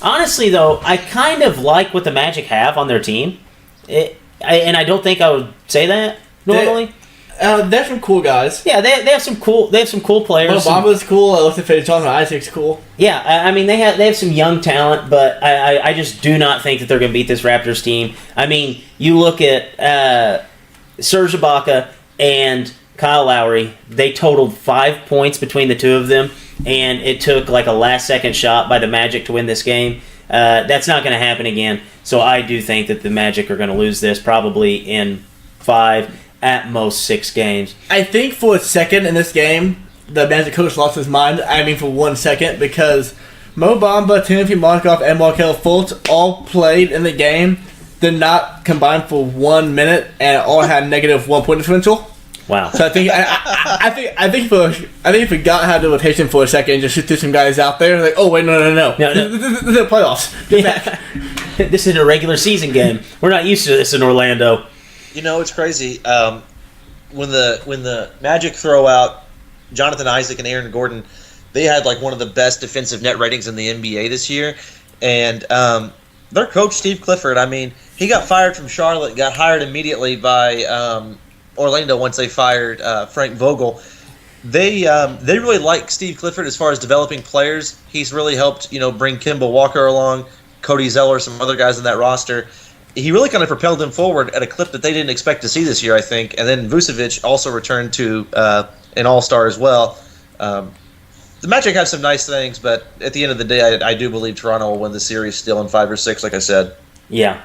Honestly, though, I kind of like what the Magic have on their team. And I don't think I would say that normally. They're some cool guys. Yeah, they have some cool players. Obama's cool. What's his face? Jonathan Isaac's cool. Yeah, I mean they have some young talent, but I just do not think that they're going to beat this Raptors team. I mean, you look at Serge Ibaka and Kyle Lowry. They totaled 5 points between the two of them, and it took like a last-second shot by the Magic to win this game. That's not going to happen again. So I do think that the Magic are going to lose this probably in 5, at most 6 games. I think for a second in this game, the Magic coach lost his mind. I mean, for 1 second, because Mo Bamba, Timothy Markov, and Markelle Fultz all played in the game, did not combine for 1 minute, and all had negative 1 point differential. Wow. So I think if we got out of the rotation for a second and just shoot through some guys out there, like, oh wait, no. This is the playoffs. Get back. This is a regular season game. We're not used to this in Orlando. You know, it's crazy. When the Magic throw out Jonathan Isaac and Aaron Gordon, they had like one of the best defensive net ratings in the NBA this year. And their coach, Steve Clifford, I mean, he got fired from Charlotte, got hired immediately by Orlando once they fired Frank Vogel. They really like Steve Clifford as far as developing players. He's really helped, bring Kemba Walker along, Cody Zeller, some other guys in that roster. He really kind of propelled them forward at a clip that they didn't expect to see this year, I think. And then Vucevic also returned to an All-Star as well. The Magic have some nice things, but at the end of the day, I do believe Toronto will win the series still in 5 or 6, like I said. Yeah.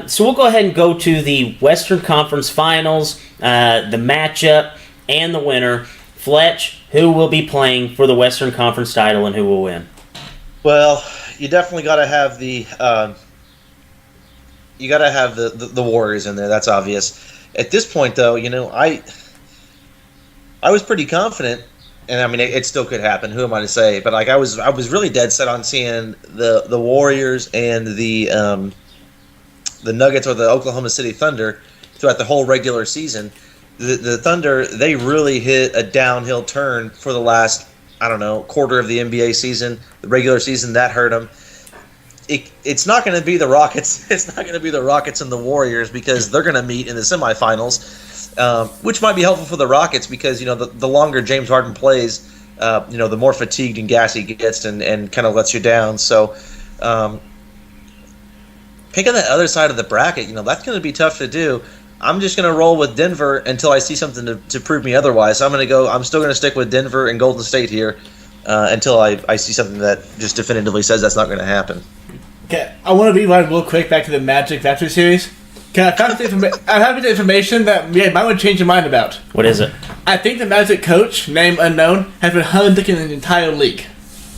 So we'll go ahead and go to the Western Conference Finals, the matchup, and the winner. Fletch, who will be playing for the Western Conference title and who will win? Well, you definitely got to have the Warriors in there. That's obvious. At this point, though, I was pretty confident, and I mean it still could happen. Who am I to say? But like I was really dead set on seeing the Warriors and the Nuggets or the Oklahoma City Thunder throughout the whole regular season. The Thunder, they really hit a downhill turn for the last, quarter of the NBA season. The regular season, that hurt them. It's not going to be the Rockets. It's not going to be the Rockets and the Warriors because they're going to meet in the semifinals, which might be helpful for the Rockets because, the longer James Harden plays, the more fatigued and gassy he gets and kind of lets you down. So, picking the other side of the bracket, that's going to be tough to do. I'm just going to roll with Denver until I see something to prove me otherwise. So I'm still going to stick with Denver and Golden State here until I see something that just definitively says that's not going to happen. Okay, I want to rewind real quick back to the Magic Raptors series. I found the information that might want to change your mind about. What is it? I think the Magic coach, name unknown, has been hunting in the entire league.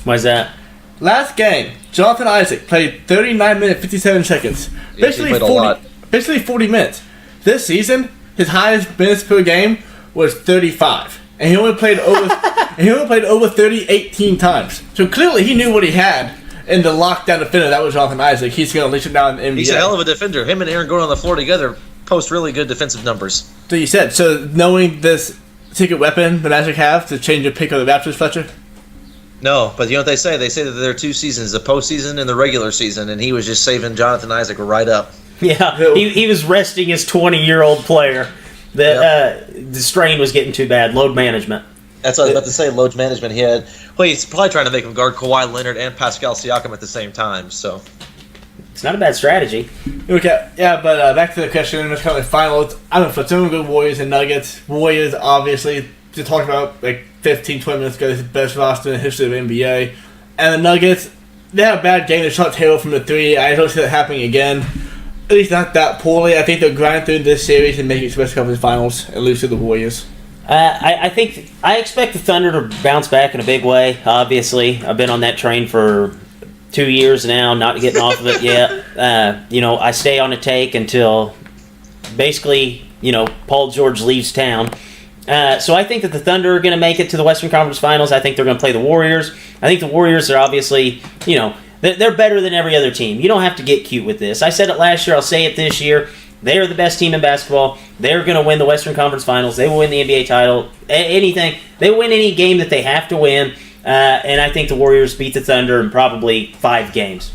Why is that? Last game, Jonathan Isaac played 39 minutes, 57 seconds. Basically 40 minutes. This season, his highest minutes per game was 35. And he only played over 30 18 times. So clearly he knew what he had in the lockdown defender. That was Jonathan Isaac. He's going to leash him down in the NBA. He's a hell of a defender. Him and Aaron Gordon on the floor together post really good defensive numbers. So you said, knowing this secret weapon the Magic have to change your pick of the Raptors, Fletcher? No, but you know what they say? They say that there are 2 seasons, the postseason and the regular season, and he was just saving Jonathan Isaac right up. Yeah, he was resting his 20-year-old player. The strain was getting too bad. Load management. That's what I was about to say, load management. He's probably trying to make him guard Kawhi Leonard and Pascal Siakam at the same time, so. It's not a bad strategy. Okay, yeah, but back to the question, it's kind of like finals. I don't know, for some good Warriors and Nuggets. Warriors, obviously, just talked about like 15, 20 minutes ago, the best roster in the history of the NBA. And the Nuggets, they had a bad game. They shot Taylor from the 3. I don't see that happening again. At least not that poorly. I think they'll grind through this series and make it to the West Conference Finals and lose to the Warriors. I expect the Thunder to bounce back in a big way, obviously. I've been on that train for 2 years now, not getting off of it yet. I stay on a take until basically, Paul George leaves town. So I think that the Thunder are going to make it to the Western Conference Finals. I think they're going to play the Warriors. I think the Warriors are obviously, they're better than every other team. You don't have to get cute with this. I said it last year. I'll say it this year. They are the best team in basketball. They're going to win the Western Conference Finals. They will win the NBA title. Anything. They win any game that they have to win. And I think the Warriors beat the Thunder in probably 5 games.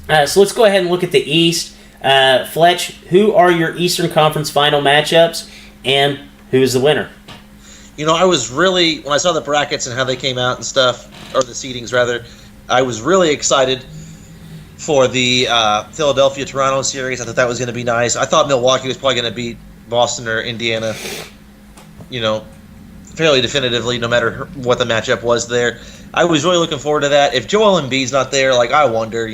So let's go ahead and look at the East. Fletch, who are your Eastern Conference Final matchups? And Who's the winner? I was really, when I saw the brackets and how they came out and stuff, or the seedings rather, I was really excited for the Philadelphia-Toronto series. I thought that was going to be nice. I thought Milwaukee was probably going to beat Boston or Indiana, fairly definitively, no matter what the matchup was there. I was really looking forward to that. If Joel Embiid's not there, I wonder,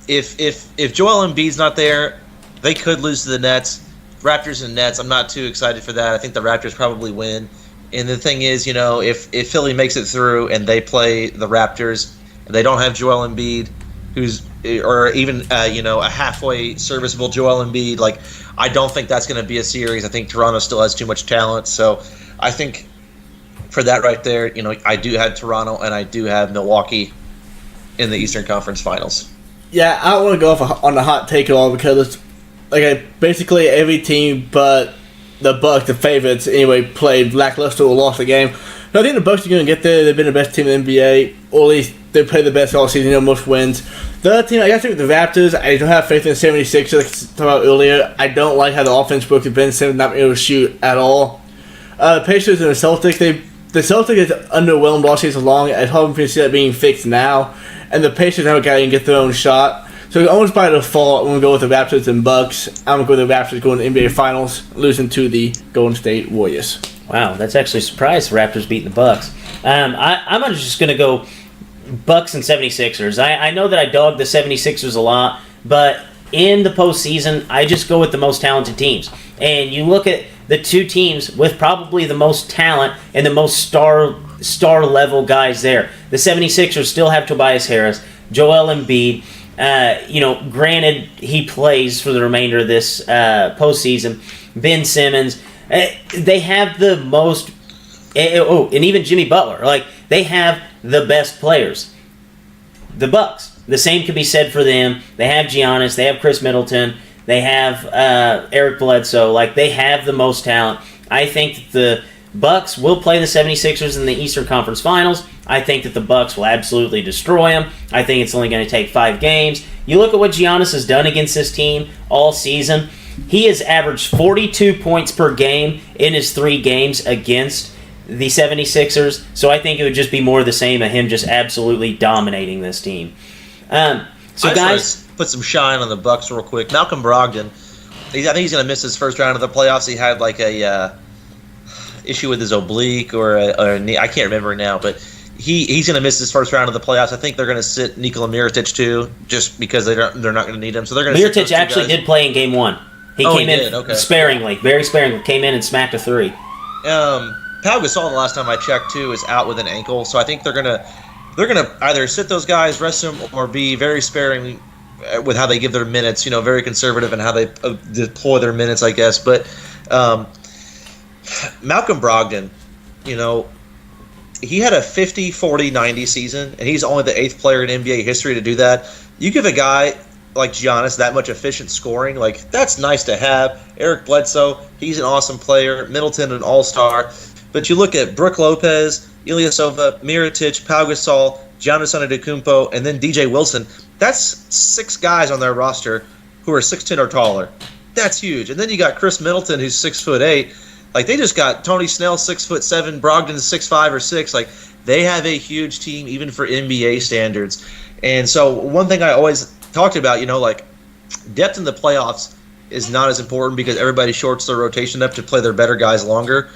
if Joel Embiid's not there, they could lose to the Nets. Raptors and Nets, I'm not too excited for that. I think the Raptors probably win. And the thing is, if Philly makes it through and they play the Raptors and they don't have Joel Embiid, or even a halfway serviceable Joel Embiid, I don't think that's going to be a series. I think Toronto still has too much talent. So I think for that right there, I do have Toronto and I do have Milwaukee in the Eastern Conference Finals. Yeah, I don't want to go off on the hot take at all because basically every team but the Bucks, the favorites anyway, played lackluster or lost the game. No, I think the Bucks are going to get there. They've been the best team in the NBA, or at least they played the best all season, most wins. The other team, I guess, with the Raptors, I don't have faith in the 76ers, like I talked about earlier. I don't like how the offense works with Ben Simmons not being able to shoot at all. The Pacers and the Celtics, the Celtics is underwhelmed all season long. I hope we can see that being fixed now. And the Pacers have a guy who can get their own shot. So almost by default, I'm going to go with the Raptors and Bucks. I'm going to go with the Raptors going to the NBA Finals, losing to the Golden State Warriors. Wow, that's actually a surprise, the Raptors beating the Bucks. I'm just going to go Bucks and 76ers. I know that I dogged the 76ers a lot, but in the postseason, I just go with the most talented teams. And you look at the two teams with probably the most talent and the most star-level guys there. The 76ers still have Tobias Harris, Joel Embiid. Granted, he plays for the remainder of this postseason. Ben Simmons. They have the most... and even Jimmy Butler. They have the best players. The Bucks. The same could be said for them. They have Giannis. They have Chris Middleton. They have Eric Bledsoe. They have the most talent. I think that the Bucks will play the 76ers in the Eastern Conference Finals. I think that the Bucks will absolutely destroy them. I think it's only going to take 5 games. You look at what Giannis has done against this team all season. He has averaged 42 points per game in his 3 games against the 76ers. So I think it would just be more of the same of him just absolutely dominating this team. I guys, put some shine on the Bucks real quick. Malcolm Brogdon, I think he's going to miss his first round of the playoffs. He had a issue with his oblique or a knee. I can't remember now, but he's going to miss his first round of the playoffs. I think they're going to sit Nikola Mirotic too, just because they're not going to need him. So they're going to. Mirotic actually did play in Game 1. He came in sparingly, very sparingly. Came in and smacked a 3. Pau Gasol, the last time I checked too, is out with an ankle. So I think they're gonna either sit those guys, rest them, or be very sparing with how they give their minutes. Very conservative in how they deploy their minutes, I guess. But Malcolm Brogdon, he had a 50, 40, 90 season, and he's only the 8th player in NBA history to do that. You give a guy like Giannis that much efficient scoring, that's nice to have. Eric Bledsoe, he's an awesome player. Middleton, an all-star. But you look at Brook Lopez, Ilyasova, Mirotic, Pau Gasol, Giannis Antetokounmpo, and then DJ Wilson. That's 6 guys on their roster who are 6'10" or taller. That's huge. And then you got Chris Middleton, who's 6'8". They just got Tony Snell 6'7", Brogdon 6'5" or 6. They have a huge team even for NBA standards. And so one thing I always talked about, depth in the playoffs is not as important because everybody shorts their rotation up to play their better guys longer.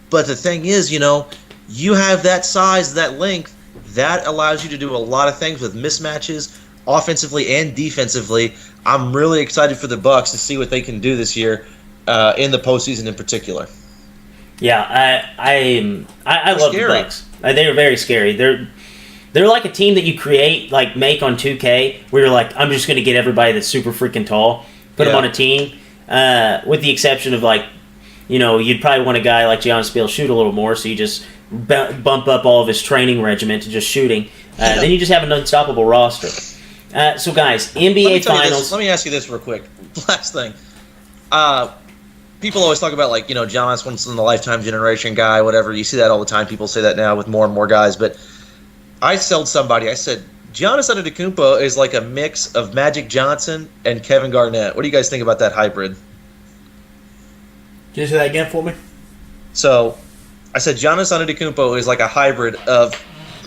But the thing is, you have that size, that length, that allows you to do a lot of things with mismatches, offensively and defensively. I'm really excited for the Bucks to see what they can do this year in the postseason in particular. Yeah, I love the Bucks. They're very scary. They're like a team that you create, make on 2K, where you're I'm just going to get everybody that's super freaking tall, put them on a team, with the exception of you'd probably want a guy like Giannis to be able to shoot a little more, so you just bump up all of his training regimen to just shooting. Then you just have an unstoppable roster. So, guys, NBA Finals. Let me ask you this real quick. Last thing. People always talk about, Giannis once in a lifetime generation guy, whatever. You see that all the time. People say that now with more and more guys. But I told somebody, I said, Giannis Antetokounmpo is like a mix of Magic Johnson and Kevin Garnett. What do you guys think about that hybrid? Can you say that again for me? So I said Giannis Antetokounmpo is like a hybrid of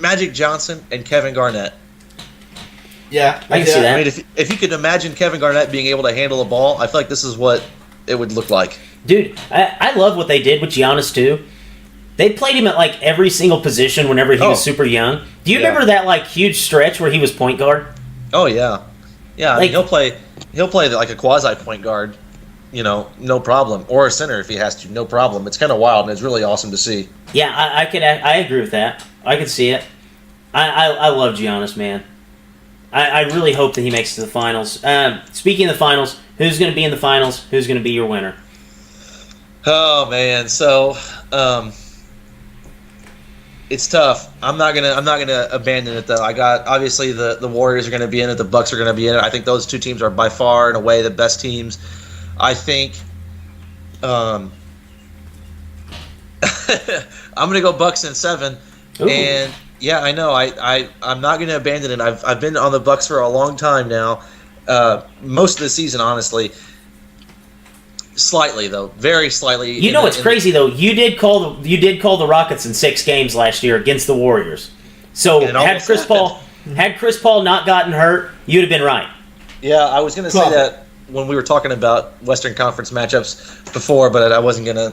Magic Johnson and Kevin Garnett. Yeah, I can see that. I mean, if you could imagine Kevin Garnett being able to handle a ball, I feel like this is what it would look like. Dude, I love what they did with Giannis, too. They played him at, like, every single position whenever he was super young. Do you remember that, like, huge stretch where he was point guard? Oh, yeah. Yeah, I mean, he'll play like a quasi-point guard, no problem. Or a center if he has to, no problem. It's kind of wild, and it's really awesome to see. Yeah, I agree with that. I can see it. I love Giannis, man. I really hope that he makes it to the finals. Speaking of the finals, who's going to be in the finals? Who's going to be your winner? Oh man, so it's tough. I'm not gonna abandon it though. I got obviously the Warriors are going to be in it. The Bucks are going to be in it. I think those two teams are by far and away the best teams. I think I'm going to go Bucks in 7. Ooh. And yeah, I know. I'm not going to abandon it. I've been on the Bucks for a long time now. Most of the season, honestly. Slightly though, very slightly. It's crazy though. You did call the Rockets in 6 games last year against the Warriors. So had Chris Paul not gotten hurt, you'd have been right. Yeah, I was going to say that when we were talking about Western Conference matchups before, but I wasn't gonna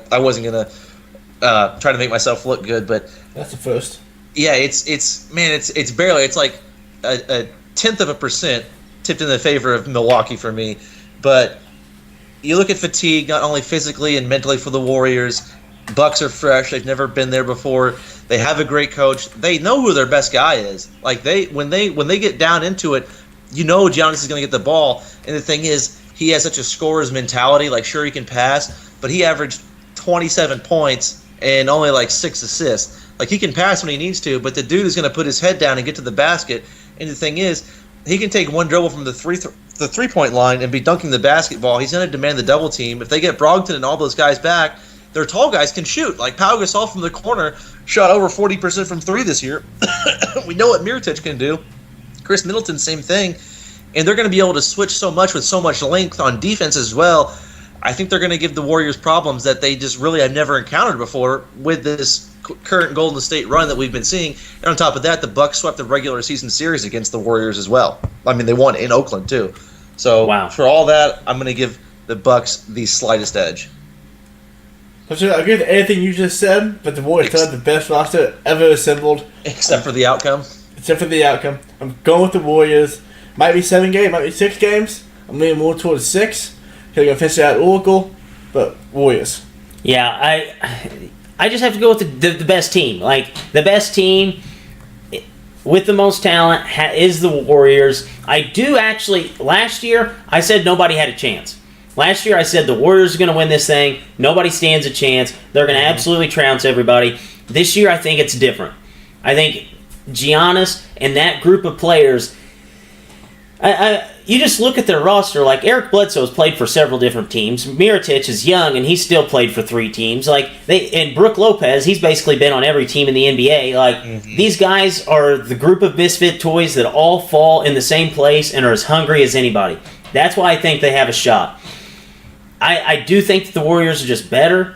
try to make myself look good. But that's the first. Yeah, it's barely. It's like a 0.1% tipped in the favor of Milwaukee for me, but. You look at fatigue, not only physically and mentally for the Warriors. Bucks are fresh; they've never been there before. They have a great coach. They know who their best guy is. Like when they get down into it, Giannis is going to get the ball. And the thing is, he has such a scorer's mentality. Like, sure, he can pass, but he averaged 27 points and only like 6 assists. Like, he can pass when he needs to, but the dude is going to put his head down and get to the basket. And the thing is, he can take one dribble from the three-point line and be dunking the basketball. He's going to demand the double team. If they get Brogdon and all those guys back, their tall guys can shoot. Like Pau Gasol from the corner shot over 40% from 3 this year. We know what Mirotic can do. Chris Middleton, same thing. And they're going to be able to switch so much with so much length on defense as well. I think they're going to give the Warriors problems that they just really have never encountered before with this current Golden State run that we've been seeing. And on top of that, the Bucks swept the regular season series against the Warriors as well. I mean, they won in Oakland too. So For all that, I'm going to give the Bucks the slightest edge. I agree with anything you just said, but the Warriors still have the best roster ever assembled. Except for the outcome. I'm going with the Warriors. Might be 7 games, might be 6 games. I'm leaning more towards 6. They're going to finish out Oracle, but Warriors. Yeah, I just have to go with the best team. Like, the best team with the most talent is the Warriors. I do actually, last year, I said nobody had a chance. Last year, I said the Warriors are going to win this thing. Nobody stands a chance. They're going to absolutely trounce everybody. This year, I think it's different. I think Giannis and that group of players, you just look at their roster. Like, Eric Bledsoe has played for several different teams. Mirotic is young, and he's still played for 3 teams. And Brook Lopez, he's basically been on every team in the NBA. These guys are the group of misfit toys that all fall in the same place and are as hungry as anybody. That's why I think they have a shot. I do think that the Warriors are just better,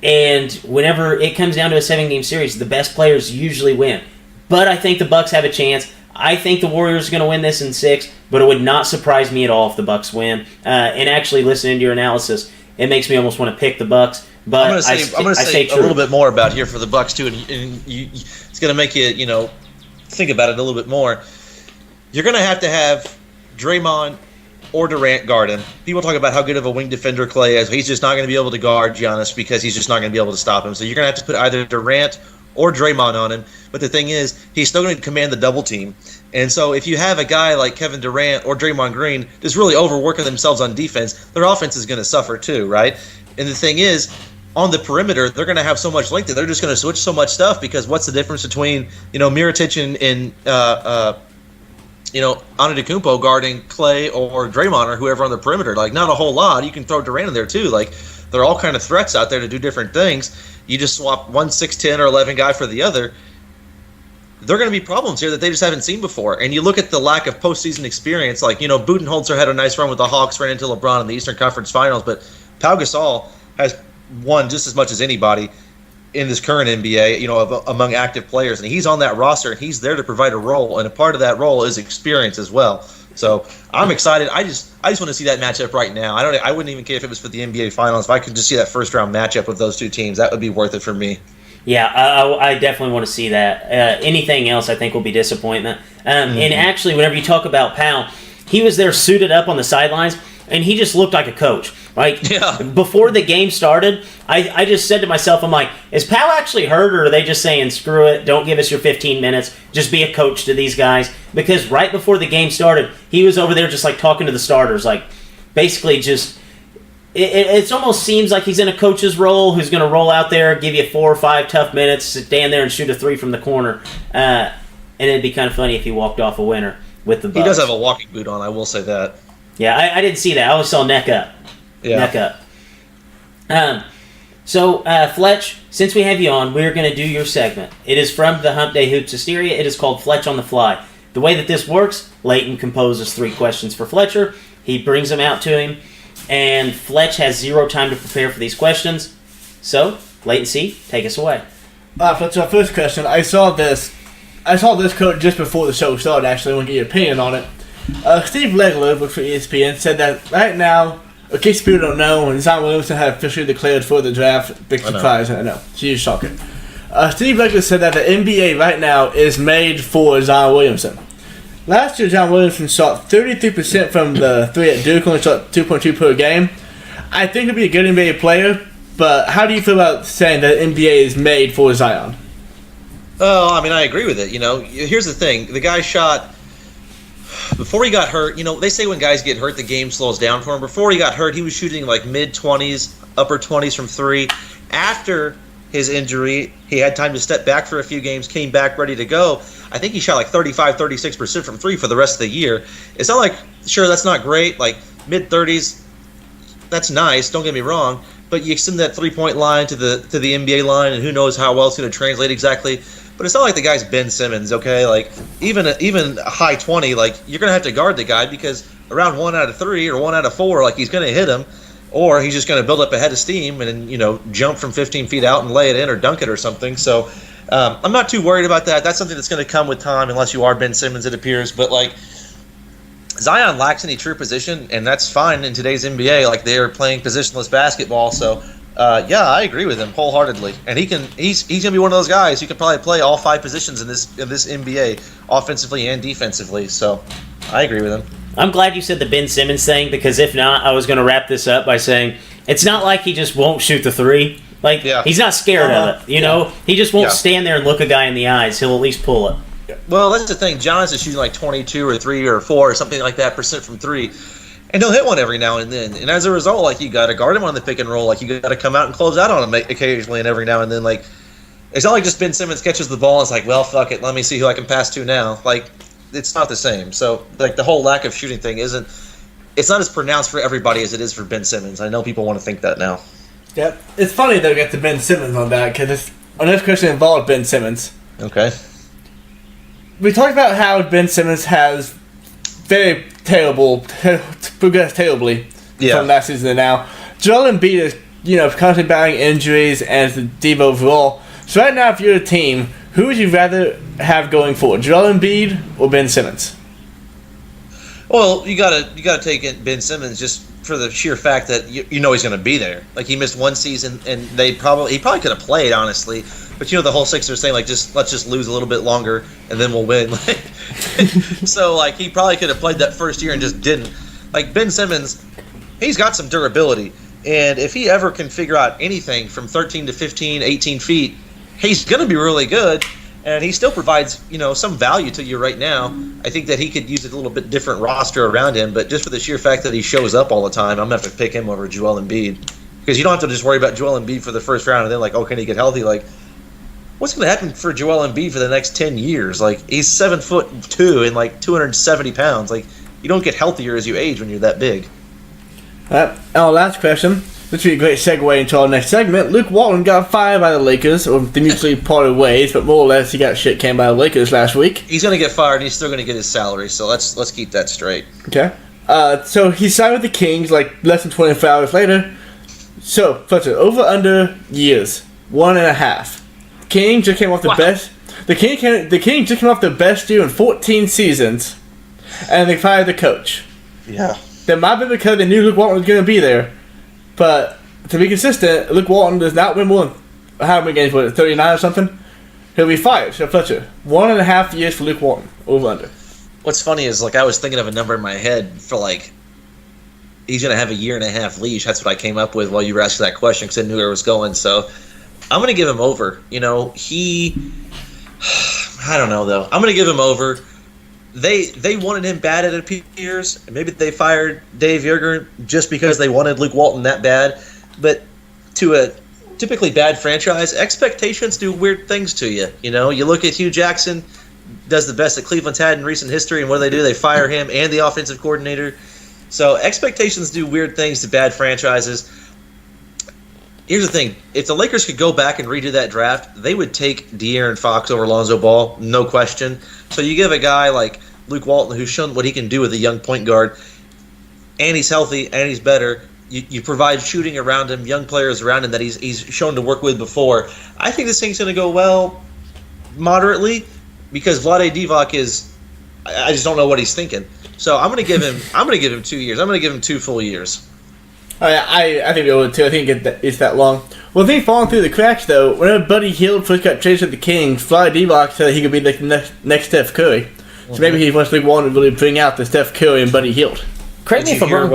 and whenever it comes down to a 7-game series, the best players usually win. But I think the Bucks have a chance. I think the Warriors are going to win this in 6, but it would not surprise me at all if the Bucks win. And actually, listening to your analysis, it makes me almost want to pick the Bucks. But I'm going to say a little bit more about here for the Bucks too, and it's going to make you think about it a little bit more. You're going to have Draymond or Durant guard him. People talk about how good of a wing defender Clay is. He's just not going to be able to guard Giannis because he's just not going to be able to stop him. So you're going to have to put either Durant or Draymond on him. But the thing is, he's still going to command the double team. And so if you have a guy like Kevin Durant or Draymond Green just really overworking themselves on defense, their offense is going to suffer too, right? And the thing is, on the perimeter, they're going to have so much length that they're just going to switch so much stuff because what's the difference between, Mirotic and Antetokounmpo guarding Clay or Draymond or whoever on the perimeter? Like, not a whole lot. You can throw Durant in there too. Like, they're all kind of threats out there to do different things. You just swap one 6'10" or 11 guy for the other. There are going to be problems here that they just haven't seen before. And you look at the lack of postseason experience. Like, Budenholzer had a nice run with the Hawks, ran into LeBron in the Eastern Conference Finals, but Pau Gasol has won just as much as anybody in this current NBA, among active players, and he's on that roster, and he's there to provide a role, and a part of that role is experience as well. So I'm excited. I just want to see that matchup right now. I wouldn't even care if it was for the NBA Finals. If I could just see that first round matchup of those two teams, that would be worth it for me. Yeah, I definitely want to see that. Anything else, I think, will be disappointment. And actually, whenever you talk about Powell, he was there suited up on the sidelines, and he just looked like a coach. Before the game started, I just said to myself, I'm like, is Powell actually hurt, or are they just saying, screw it, don't give us your 15 minutes, just be a coach to these guys? Because right before the game started, he was over there just like talking to the starters, like basically just, it almost seems like he's in a coach's role who's going to roll out there, give you 4 or 5 tough minutes, stand there and shoot a 3 from the corner. And it'd be kind of funny if he walked off a winner with the Bucks. He does have a walking boot on, I will say that. Yeah, I didn't see that. I always saw neck up. Yeah. Neck up. So, Fletch, since we have you on, we're going to do your segment. It is from the Hump Day Hoops Hysteria. It is called Fletch on the Fly. The way that this works, Leighton composes 3 questions for Fletcher. He brings them out to him, and Fletch has 0 time to prepare for these questions. So, Leighton C., take us away. Fletcher, our first question. I saw this quote just before the show started, actually. I want to get your opinion on it. Steve Legler, for ESPN, said that right now, in case people don't know, and Zion Williamson had officially declared for the draft. Big surprise, I know. Huge shocker. Steve Legler said that the NBA right now is made for Zion Williamson. Last year, Zion Williamson shot 33% from the 3 at Duke, only shot 2.2 per game. I think he'll be a good NBA player, but how do you feel about saying that the NBA is made for Zion? Oh, I mean, I agree with it. Here's the thing. The guy shot... Before he got hurt, they say when guys get hurt, the game slows down for him. Before he got hurt, he was shooting like mid-20s, upper 20s from 3. After his injury, he had time to step back for a few games, came back ready to go. I think he shot like 35, 36% from 3 for the rest of the year. It's not like, sure, that's not great. Like mid-30s, that's nice, don't get me wrong. But you extend that 3-point line to the NBA line, and who knows how well it's going to translate exactly. But it's not like the guy's Ben Simmons, okay? Like even a high 20, like you're gonna have to guard the guy because around 1 out of 3 or 1 out of 4, like he's gonna hit him, or he's just gonna build up a head of steam and then jump from 15 feet out and lay it in or dunk it or something. So I'm not too worried about that. That's something that's gonna come with time, unless you are Ben Simmons, it appears. But like Zion lacks any true position, and that's fine in today's NBA. Like they are playing positionless basketball, so. Yeah, I agree with him wholeheartedly, and he's gonna be one of those guys who can probably play all 5 positions in this NBA, offensively and defensively. So, I agree with him. I'm glad you said the Ben Simmons thing, because if not, I was gonna wrap this up by saying it's not like he just won't shoot the 3. Like he's not scared of it. He just won't stand there and look a guy in the eyes. He'll at least pull it. Well, that's the thing. Johns is shooting like 22 or 3 or 4 or something like that % from 3. And he'll hit one every now and then. And as a result, like, you got to guard him on the pick and roll. Like, you got to come out and close out on him occasionally and every now and then. Like, it's not like just Ben Simmons catches the ball and it's like, well, fuck it, let me see who I can pass to now. Like, it's not the same. So, like, the whole lack of shooting thing it's not as pronounced for everybody as it is for Ben Simmons. I know people want to think that now. Yep. It's funny that we got to Ben Simmons on that, because another question involved Ben Simmons. Okay. We talked about how Ben Simmons has progressed terribly from last season to now. Joel Embiid is, constantly battling injuries and the deep overall. So right now, if you're a team, who would you rather have going forward, Joel Embiid or Ben Simmons? Well, you gotta take it Ben Simmons just for the sheer fact that he's going to be there. Like, he missed 1 season, and he probably could have played, honestly. But the whole Sixers saying, like, let's just lose a little bit longer and then we'll win. So, like, he probably could have played that first year and just didn't. Like, Ben Simmons, he's got some durability, and if he ever can figure out anything from 13 to 15, 18 feet, he's going to be really good. And he still provides, some value to you right now. I think that he could use a little bit different roster around him, but just for the sheer fact that he shows up all the time, I'm going to have to pick him over Joel Embiid. Because you don't have to just worry about Joel Embiid for the first round and then, like, oh, can he get healthy? Like, what's going to happen for Joel Embiid for the next 10 years? Like, he's 7'2" and, like, 270 pounds. Like, you don't get healthier as you age when you're that big. Our last question. This would be a great segue into our next segment. Luke Walton got fired by the Lakers, or they mutually parted ways, but more or less he got shit canned by the Lakers last week. He's going to get fired, and he's still going to get his salary, so let's keep that straight. Okay. So he signed with the Kings, like, less than 24 hours later. So, Fletcher, over under years, 1.5. King just came off the best. The King just came off the best year in 14 seasons, and they fired the coach. Yeah. That might be because they knew Luke Walton was going to be there, but to be consistent, Luke Walton does not win more than how many games was it, 39 or something? He'll be fired. So Fletcher, 1.5 years for Luke Walton, over under. What's funny is, like, I was thinking of a number in my head for, like, he's going to have a 1.5 leash. That's what I came up with while you were asking that question because I knew where it was going. So I'm going to give him over. You know, I don't know, though. I'm going to give him over. They wanted him bad, it appears. Maybe they fired Dave Yerger just because they wanted Luke Walton that bad. But to a typically bad franchise, expectations do weird things to you. You know, you look at Hugh Jackson, does the best that Cleveland's had in recent history, and what do? They fire him and the offensive coordinator. So expectations do weird things to bad franchises. Here's the thing. If the Lakers could go back and redo that draft, they would take De'Aaron Fox over Lonzo Ball, no question. So you give a guy like Luke Walton, who's shown what he can do with a young point guard, and he's healthy, and he's better. You provide shooting around him, young players around him that he's shown to work with before. I think this thing's going to go well moderately because Vlade Divac is – I just don't know what he's thinking. So I'm going to give him 2 years. I'm going to give him 2 full years. I think they would too. I think it's that long. Well, the thing falling through the cracks, though, whenever Buddy Hield first got traded to the Kings, Vlade Divac said he could be the next Steph Curry. So maybe he wants Luke Walton to really bring out the Steph Curry and Buddy Hield. Correct me if I'm wrong.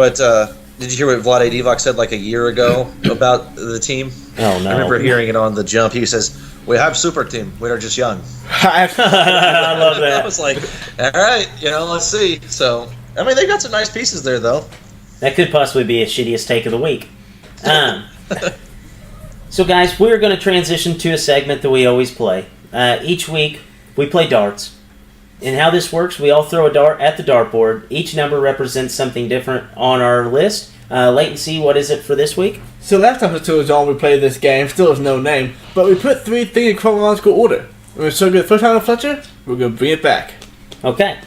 Did you hear what Vlade Divac said like a year ago about the team? Oh, no. I remember hearing it on The Jump. He says, "We have super team. We are just young." I love that. I was like, all right, let's see. So, I mean, they got some nice pieces there, though. That could possibly be a shittiest take of the week. So, guys, we're going to transition to a segment that we always play. Each week, we play darts. And how this works, we all throw a dart at the dartboard. Each number represents something different on our list. Latency, what is it for this week? So last time we played this game, still has no name, but we put 3 things in chronological order. We were so good the first time with Fletcher, we're going to bring it back. Okay.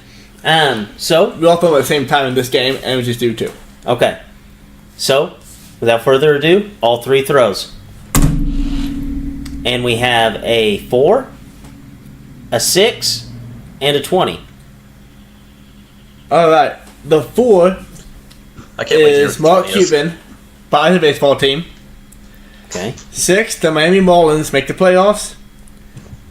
So we all throw at the same time in this game, and we just do 2. Okay. So, without further ado, all 3 throws. And we have a 4, a 6, and a 20. Alright. The 4 I can't wait to hear is Mark Cuban by the baseball team. Okay. 6, the Miami Marlins make the playoffs.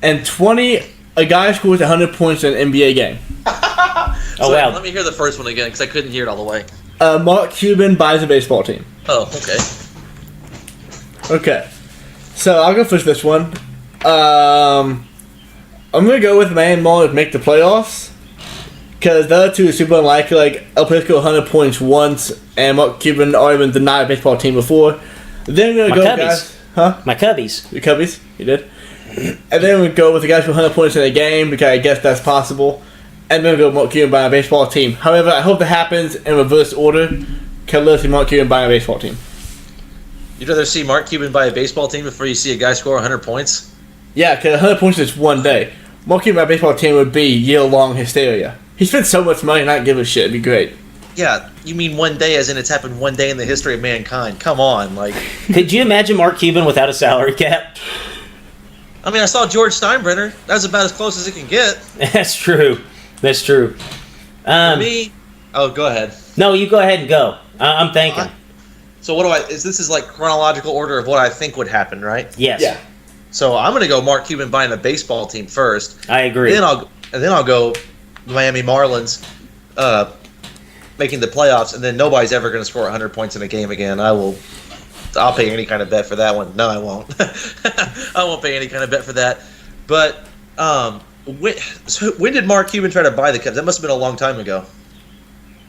And 20, a guy scores 100 points in an NBA game. Oh, wow. Let me hear the first one again because I couldn't hear it all the way. Mark Cuban buys a baseball team. Oh, okay. Okay. So I'll go first this one. I'm going to go with Miami Marlins make the playoffs. Because the other 2 is super unlikely. Like, El Player scored 100 points once, and Mark Cuban already been denied a baseball team before. Then we're going to go with guys. Huh? My Cubbies. The Cubbies? You did? And then we go with the guys who 100 points in a game, because I guess that's possible. And then we go with Mark Cuban buying a baseball team. However, I hope that happens in reverse order. Because let's see Mark Cuban buying a baseball team. You'd rather see Mark Cuban buy a baseball team before you see a guy score 100 points? Yeah, because 100 points is one day. Mark Cuban buying a baseball team would be year-long hysteria. He spent so much money not give a shit. It'd be great. Yeah, you mean one day as in it's happened one day in the history of mankind. Come on, like... Could you imagine Mark Cuban without a salary cap? I mean, I saw George Steinbrenner. That was about as close as it can get. That's true. That's true. For me... Oh, go ahead. No, you go ahead and go. I'm thinking. So what do I... This is like chronological order of what I think would happen, right? Yes. Yeah. So I'm going to go Mark Cuban buying a baseball team first. I agree. Then I'll go Miami Marlins making the playoffs, and then nobody's ever going to score 100 points in a game again. I'll pay any kind of bet for that one. No, I won't. I won't pay any kind of bet for that. But when did Mark Cuban try to buy the Cubs? That must have been a long time ago.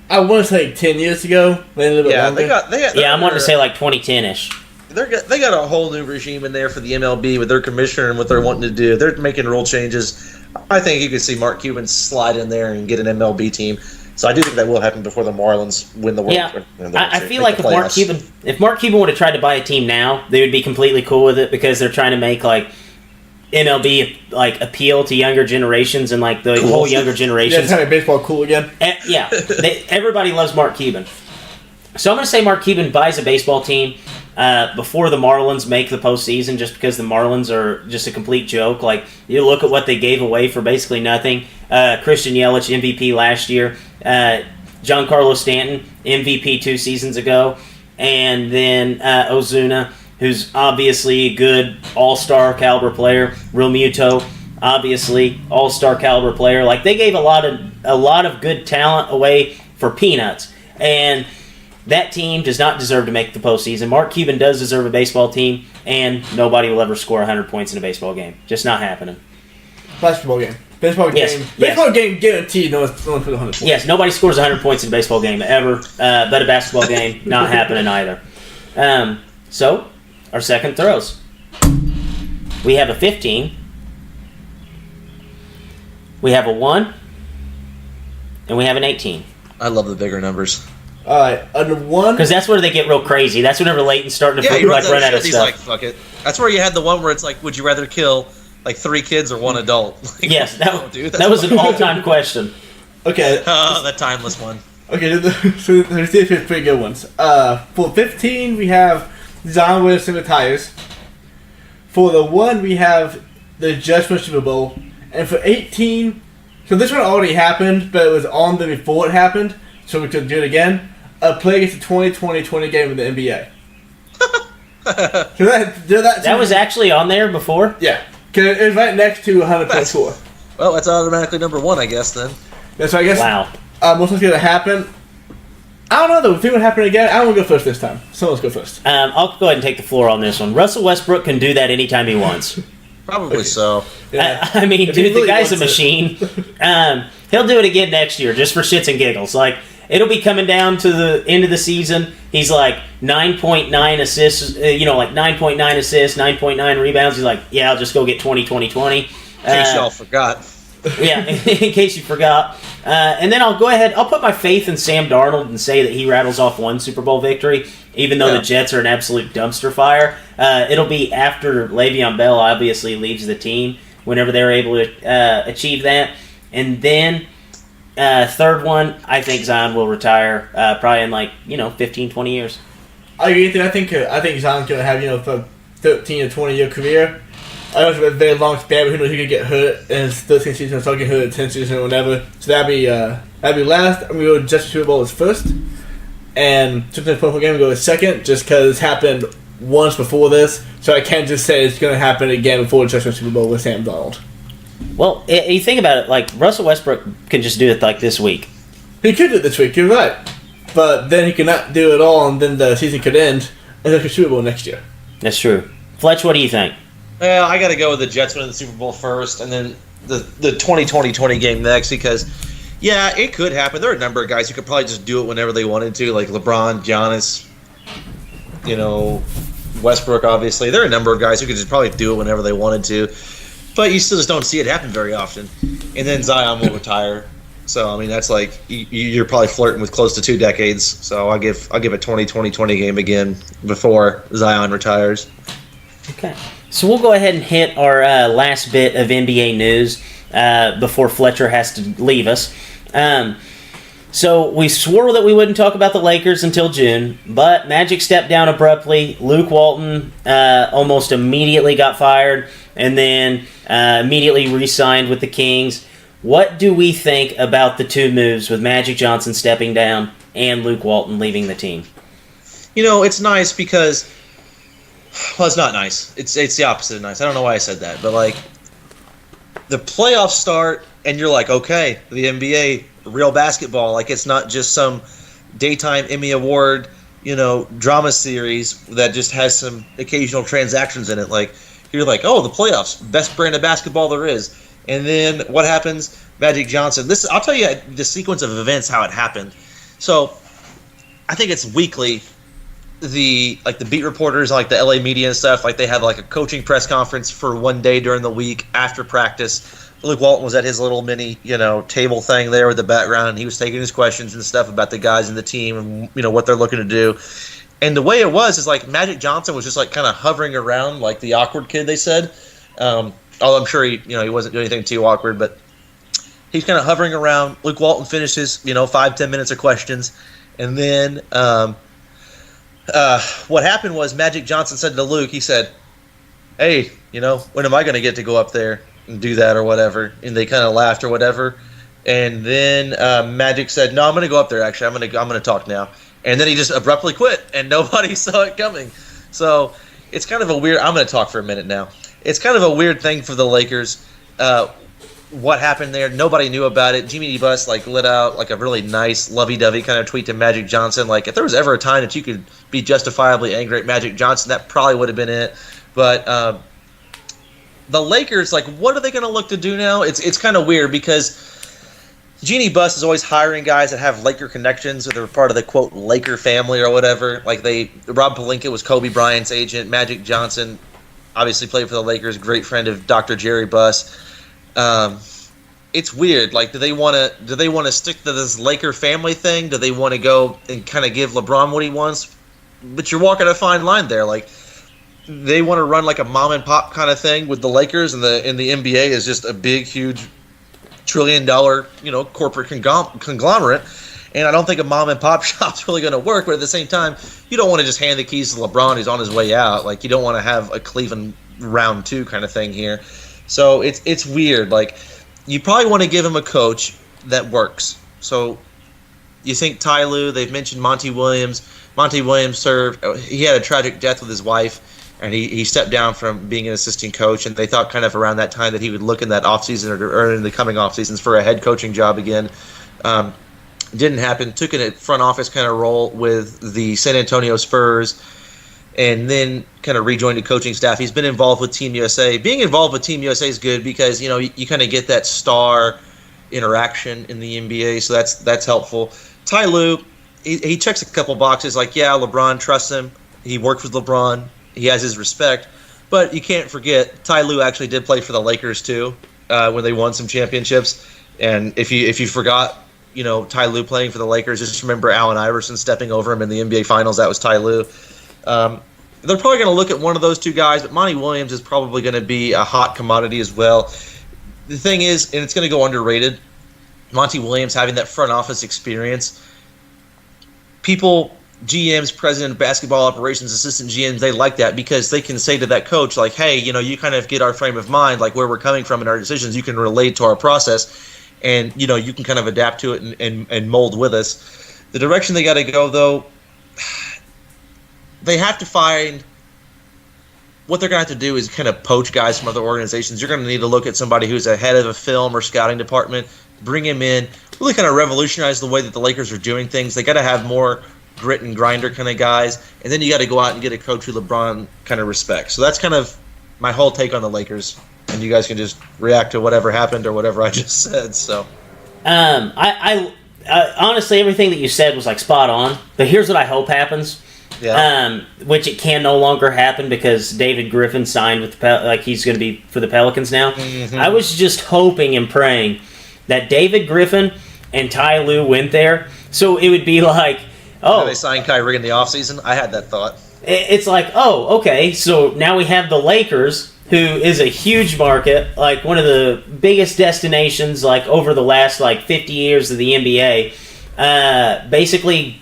I want to say 10 years ago. Maybe a little bit longer. I'm wanting to say like 2010-ish. They got a whole new regime in there for the MLB with their commissioner and what they're wanting to do. They're making rule changes. I think you could see Mark Cuban slide in there and get an MLB team. So I do think that will happen before the Marlins win the World. Yeah, I feel like if Mark Cuban would have tried to buy a team now, they would be completely cool with it because they're trying to make like MLB like appeal to younger generations and like the whole younger generations. Yeah, baseball cool again. Everybody loves Mark Cuban. So I'm going to say Mark Cuban buys a baseball team. before the Marlins make the postseason, just because the Marlins are just a complete joke. Like, you look at what they gave away for basically nothing. Christian Yelich, MVP last year. Giancarlo Stanton, MVP 2 seasons ago. And then Ozuna, who's obviously a good all-star caliber player. Real Muto, obviously all-star caliber player. Like, they gave a lot of good talent away for peanuts. And that team does not deserve to make the postseason. Mark Cuban does deserve a baseball team, and nobody will ever score 100 points in a baseball game. Just not happening. Basketball game. Baseball Yes, game. yes. Baseball game guaranteed. No one puts 100 points. Yes, nobody scores 100 points in a baseball game ever, but a basketball game, not happening either. So, our second throws. We have a 15. We have a 1. And we have an 18. I love the bigger numbers. All right, under 1. Because that's where they get real crazy. That's whenever Leighton's starting to Yeah, he run runs out of He's stuff. like, fuck it. That's where you had the one where it's like, would you rather kill like 3 kids or 1 adult? Like, Yes, no, dude, that was an all-time question. Okay. that timeless one. Okay, so there's two pretty good ones. For 15, we have Zion Williamson retires. For the 1, we have the Jets for Super Bowl. And for 18, so this one already happened, but it was on the before it happened, so we could do it again. A play against the 2020 game in the NBA. So That was actually on there before? Yeah. Because it was right next to 100.4. Well, that's automatically number 1, I guess, then. Yeah, so I guess Wow. most of it's going to happen. I don't know, though. If it would happen again, I won't go first this time. Someone else go first. I'll go ahead and take the floor on this one. Russell Westbrook can do that anytime he wants. Probably so. Yeah. I mean, If he dude, the really guy's a wants it. machine. He'll do it again next year, just for shits and giggles. Like, it'll be coming down to the end of the season. He's like 9.9 assists, like 9.9 assists, 9.9 rebounds. He's like, yeah, I'll just go get 20. In case y'all forgot. Yeah, in case you forgot. And then I'll go ahead. I'll put my faith in Sam Darnold and say that he rattles off 1 Super Bowl victory, even though Yeah. the Jets are an absolute dumpster fire. It'll be after Le'Veon Bell obviously leaves the team, whenever they're able to achieve that. And then, third one, I think Zion will retire probably in 15, 20 years. I agree with you. I think Zion's going to have, a 13 or 20-year career. I know it's a very long span, but who knows, he could get hurt in his 13th season, or so get hurt in 10th season or whatever. So that'd be last. I'm going to go Jets Super Bowl as first. And sometimes football game, go as second, just because it's happened once before this. So I can't just say it's going to happen again before the Jets Super Bowl with Sam Donald. Well, you think about it, like, Russell Westbrook can just do it like this week. He could do it this week, you're right. But then he could not do it all, and then the season could end, and then the Super Bowl next year. That's true. Fletch, what do you think? Well, I got to go with the Jets winning the Super Bowl first, and then the 2020 game next, because, yeah, it could happen. There are a number of guys who could probably just do it whenever they wanted to, like LeBron, Giannis, Westbrook, obviously. There are a number of guys who could just probably do it whenever they wanted to, but you still just don't see it happen very often. And then Zion will retire. So, I mean, that's like, you're probably flirting with close to 2 decades. So I'll give a 2020 game again before Zion retires. Okay. So we'll go ahead and hit our last bit of NBA news before Fletcher has to leave us. So we swore that we wouldn't talk about the Lakers until June, but Magic stepped down abruptly. Luke Walton almost immediately got fired and then immediately re-signed with the Kings. What do we think about the 2 moves with Magic Johnson stepping down and Luke Walton leaving the team? It's nice because, well, it's not nice. It's the opposite of nice. I don't know why I said that, but like, the playoffs start and you're like, okay, the NBA, real basketball. Like, it's not just some daytime Emmy Award, drama series that just has some occasional transactions in it. Like, you're like, oh, the playoffs, best brand of basketball there is. And then what happens? Magic Johnson. I'll tell you the sequence of events, how it happened. So, I think it's weekly. The beat reporters, like the LA media and stuff, like they have like a coaching press conference for one day during the week after practice. Luke Walton was at his little mini, table thing there with the background, and he was taking his questions and stuff about the guys in the team and what they're looking to do. And the way it was is like Magic Johnson was just like kind of hovering around like the awkward kid, they said. Although I'm sure he wasn't doing anything too awkward, but he's kind of hovering around. Luke Walton finishes 5-10 minutes of questions, and then what happened was Magic Johnson said to Luke, he said, hey, when am I going to get to go up there and do that or whatever? And they kind of laughed or whatever. And then Magic said, no, I'm going to go up there, actually. I'm going to talk now. And then he just abruptly quit, and nobody saw it coming. So it's kind of a weird – I'm going to talk for a minute now. It's kind of a weird thing for the Lakers. What happened there? Nobody knew about it. Jimmy D. Buss let out a really nice, lovey-dovey kind of tweet to Magic Johnson. If there was ever a time that you could be justifiably angry at Magic Johnson, that probably would have been it. But the Lakers, what are they going to look to do now? It's kind of weird because Jeannie Buss is always hiring guys that have Laker connections, or they're part of the quote Laker family or whatever. Rob Pelinka was Kobe Bryant's agent. Magic Johnson obviously played for the Lakers, great friend of Dr. Jerry Buss. It's weird. Do they want to stick to this Laker family thing? Do they want to go and kind of give LeBron what he wants? But you're walking a fine line there. They want to run a mom and pop kind of thing with the Lakers, and the NBA is just a big, huge, $1 trillion, corporate conglomerate. And I don't think a mom and pop shop's really going to work. But at the same time, you don't want to just hand the keys to LeBron who's on his way out. You don't want to have a Cleveland round 2 kind of thing here. So it's weird. You probably want to give him a coach that works. So you think Ty Lue, they've mentioned Monty Williams. Monty Williams he had a tragic death with his wife, and he stepped down from being an assistant coach, and they thought kind of around that time that he would look in that offseason or in the coming off seasons for a head coaching job again. Didn't happen. Took a front office kind of role with the San Antonio Spurs, and then kind of rejoined the coaching staff. He's been involved with Team USA. Being involved with Team USA is good because, you kind of get that star interaction in the NBA, so that's helpful. Ty Lue, he checks a couple boxes, LeBron trusts him. He works with LeBron. He has his respect. But you can't forget, Ty Lue actually did play for the Lakers too when they won some championships. And if you forgot, Ty Lue playing for the Lakers, just remember Allen Iverson stepping over him in the NBA Finals. That was Ty Lue. They're probably going to look at one of those two guys, but Monty Williams is probably going to be a hot commodity as well. The thing is, and it's going to go underrated, Monty Williams having that front office experience. People, GMs, president of basketball operations, assistant GMs, they like that because they can say to that coach, hey, you kind of get our frame of mind, where we're coming from in our decisions. You can relate to our process, and, you can kind of adapt to it and mold with us. The direction they got to go, though, they have to find what they're going to have to do is kind of poach guys from other organizations. You're going to need to look at somebody who's a head of a film or scouting department, bring him in, really kind of revolutionize the way that the Lakers are doing things. They got to have more grit and grinder kind of guys, and then you got to go out and get a coach who LeBron kind of respects. So that's kind of my whole take on the Lakers, and you guys can just react to whatever happened or whatever I just said. So, I honestly, everything that you said was spot on. But here's what I hope happens. Yeah. Which it can no longer happen because David Griffin signed with he's going to be for the Pelicans now. Mm-hmm. I was just hoping and praying that David Griffin and Ty Lue went there, so it would be they signed Kyrie in the offseason. I had that thought. It's okay, so now we have the Lakers, who is a huge market, one of the biggest destinations over the last 50 years of the NBA, basically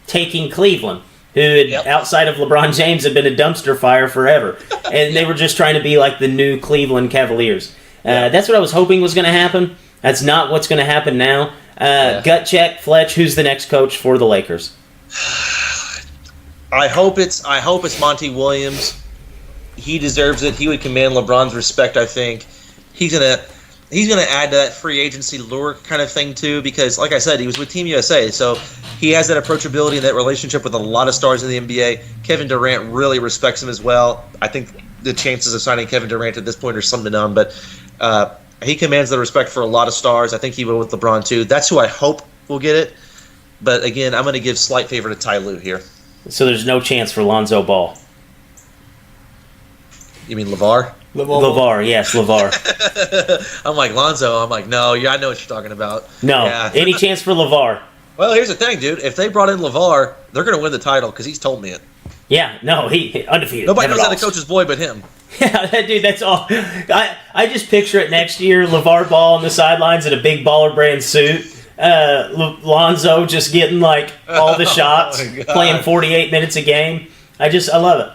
taking Cleveland, who outside of LeBron James had been a dumpster fire forever. And they were just trying to be the new Cleveland Cavaliers. That's what I was hoping was going to happen. That's not what's going to happen now. Gut check, Fletch, who's the next coach for the Lakers? I hope it's Monty Williams. He deserves it. He would command LeBron's respect, I think. He's gonna add to that free agency lure kind of thing too, because like I said, he was with Team USA, so he has that approachability and that relationship with a lot of stars in the NBA. Kevin Durant really respects him as well. I think the chances of signing Kevin Durant at this point are slim to none, but he commands the respect for a lot of stars. I think he will with LeBron too. That's who I hope will get it. But again, I'm going to give slight favor to Ty Lue here. So there's no chance for Lonzo Ball. You mean LeVar? LeVar, yes, LeVar. I'm like, Lonzo. I'm like, no, I know what you're talking about. No, yeah. Any chance for LeVar? Well, here's the thing, dude. If they brought in LeVar, they're going to win the title because he's told me it. Yeah, no, he undefeated. Nobody knows how to coach his boy but him. Yeah, that dude, that's all. I just picture it next year, LeVar Ball on the sidelines in a big baller brand suit, Lonzo just getting like all the shots, my God. playing 48 minutes a game. I love it.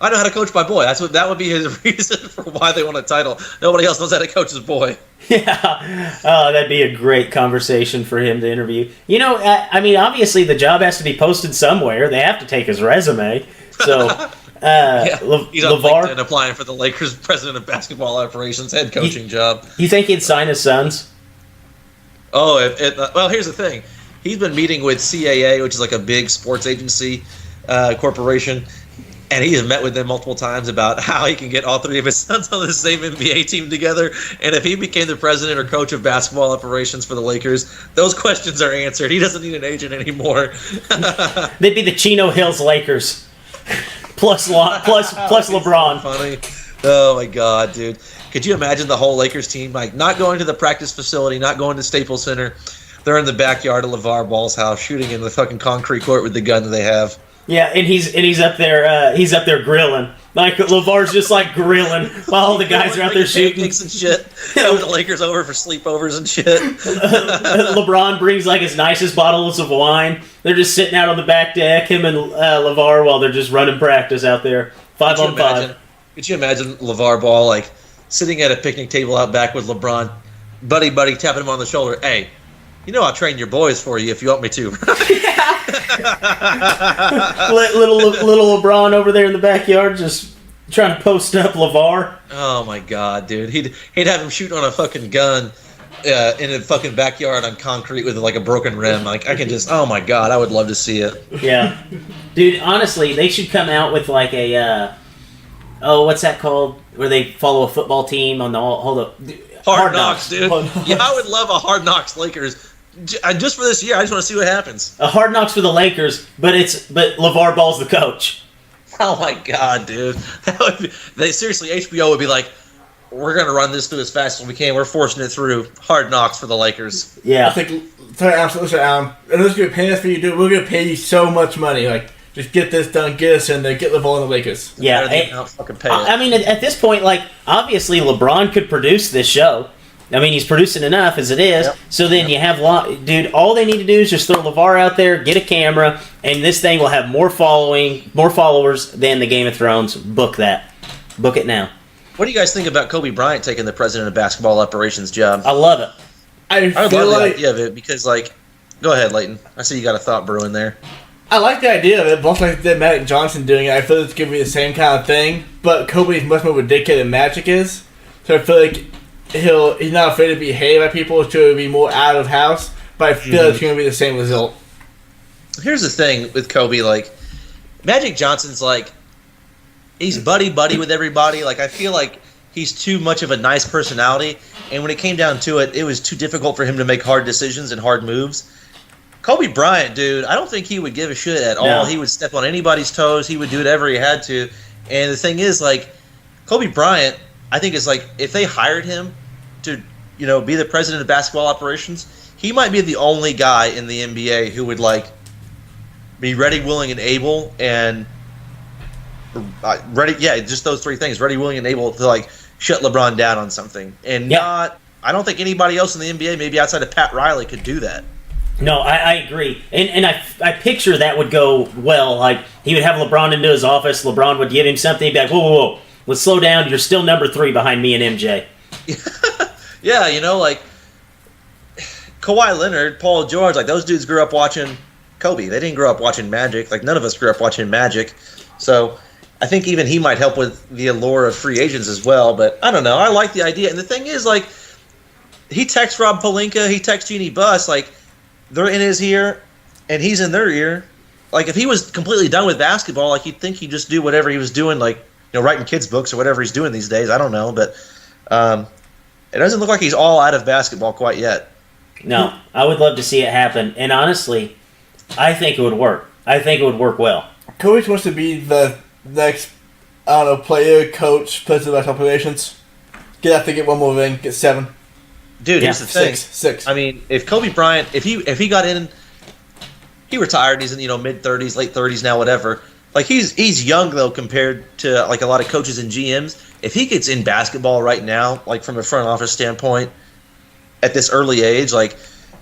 I know how to coach my boy. That would be his reason for why they want a title. Nobody else knows how to coach his boy. Yeah, that'd be a great conversation for him to interview. You know, I mean, obviously the job has to be posted somewhere. They have to take his resume. So, He's on LeVar, LinkedIn applying for the Lakers president of basketball operations head coaching job. you think he'd sign his sons? Oh, well, here's the thing. He's been meeting with CAA, which is like a big sports agency corporation, and he has met with them multiple times about how he can get all three of his sons on the same NBA team together. And if he became the president or coach of basketball operations for the Lakers, those questions are answered. He doesn't need an agent anymore. They'd be the Chino Hills Lakers, plus LeBron. Funny. Oh my God, dude. Could you imagine the whole Lakers team like not going to the practice facility, not going to Staples Center? They're in the backyard of LeVar Ball's house, shooting in the fucking concrete court with the gun that they have. Yeah, and he's up there grilling. Like LeVar's just like grilling while all the guys are out there shooting and shit. Having the Lakers over for sleepovers and shit. LeBron brings like his nicest bottles of wine. They're just sitting out on the back deck, him and LeVar, while they're just running practice out there, 5-on-5. Could you imagine LeVar Ball like sitting at a picnic table out back with LeBron, buddy, tapping him on the shoulder? Hey, you know I'll train your boys for you if you want me to. little LeBron over there in the backyard just trying to post up LeVar. Oh my God, dude! He'd have him shooting on a fucking gun in a fucking backyard on concrete with like a broken rim. Like I can just, oh my God, I would love to see it. Yeah, dude. Honestly, they should come out with like a what's that called? Where they follow a football team on the Hard Knocks, dude. Yeah, I would love a Hard Knocks Lakers. Just for this year, I just want to see what happens. A Hard Knocks for the Lakers, but LeVar Ball's the coach. Oh my God, dude! Seriously, HBO would be like, "We're gonna run this through as fast as we can. We're forcing it through. Hard Knocks for the Lakers." Yeah. I think, sorry, Adam. And this is gonna pay us for you to do it. We're gonna pay you so much money. Like, just get this done, get us in there, get the ball in the Lakers. Yeah. Fucking pay it. I mean, at this point, like, obviously LeBron could produce this show. I mean, he's producing enough as it is. Yep. So then you have, dude, all they need to do is just throw LeVar out there, get a camera, and this thing will have more followers than the Game of Thrones. Book that. Book it now. What do you guys think about Kobe Bryant taking the president of basketball operations job? I love it. I love the idea of it because, like, go ahead, Leighton. I see you got a thought brewing there. I like the idea of it, both like the Magic Johnson doing it. I feel it's going to be the same kind of thing, but Kobe's much more ridiculous than Magic is. So I feel like he's not afraid to be hated by people. It's going to be more out of house, but I feel it's going to be the same result. Here's the thing with Kobe, like, Magic Johnson's like, he's buddy with everybody. Like, I feel like he's too much of a nice personality, and when it came down to it, it was too difficult for him to make hard decisions and hard moves. Kobe Bryant, dude, I don't think he would give a shit at all. He would step on anybody's toes. He would do whatever he had to. And the thing is, like, Kobe Bryant, I think is like, if they hired him to, be the president of basketball operations, he might be the only guy in the NBA who would, like, be ready, willing, and able, and just those three things, ready, willing, and able to, like, shut LeBron down on something. And I don't think anybody else in the NBA, maybe outside of Pat Riley, could do that. No, I agree. And I picture that would go well. Like, he would have LeBron into his office. LeBron would give him something. He'd be like, whoa. Let's slow down. You're still number 3 behind me and MJ. Yeah, like Kawhi Leonard, Paul George, like those dudes grew up watching Kobe. They didn't grow up watching Magic. Like none of us grew up watching Magic. So I think even he might help with the allure of free agents as well. But I don't know. I like the idea. And the thing is, like, he texts Rob Pelinka, he texts Jeannie Buss, like they're in his ear and he's in their ear. Like if he was completely done with basketball, like you'd think he'd just do whatever he was doing, like writing kids' books or whatever he's doing these days. I don't know, but it doesn't look like he's all out of basketball quite yet. No, I would love to see it happen. And honestly, I think it would work. I think it would work well. Kobe wants to be the next, player, coach, president of operations. Get one more ring, get 7. Dude, here's the thing. 6. I mean, if Kobe Bryant, if he got in, he retired. He's in mid-30s, late 30s now, whatever. Like he's young though compared to like a lot of coaches and GMs. If he gets in basketball right now, like from a front office standpoint, at this early age, like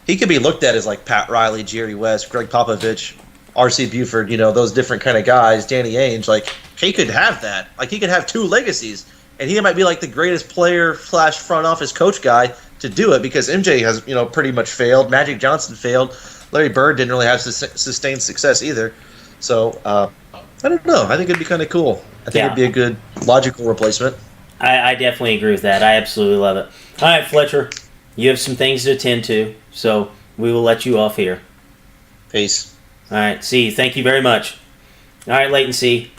he could be looked at as like Pat Riley, Jerry West, Greg Popovich, R.C. Buford, those different kind of guys, Danny Ainge. Like, he could have that. Like, he could have two legacies. And he might be like the greatest player / front office coach guy to do it because MJ has, pretty much failed. Magic Johnson failed. Larry Bird didn't really have sustained success either. So, I don't know. I think it'd be kind of cool. I think it'd be a good logical replacement. I definitely agree with that. I absolutely love it. All right, Fletcher, you have some things to attend to, so we will let you off here. Peace. All right, C, thank you very much. All right, Leighton C,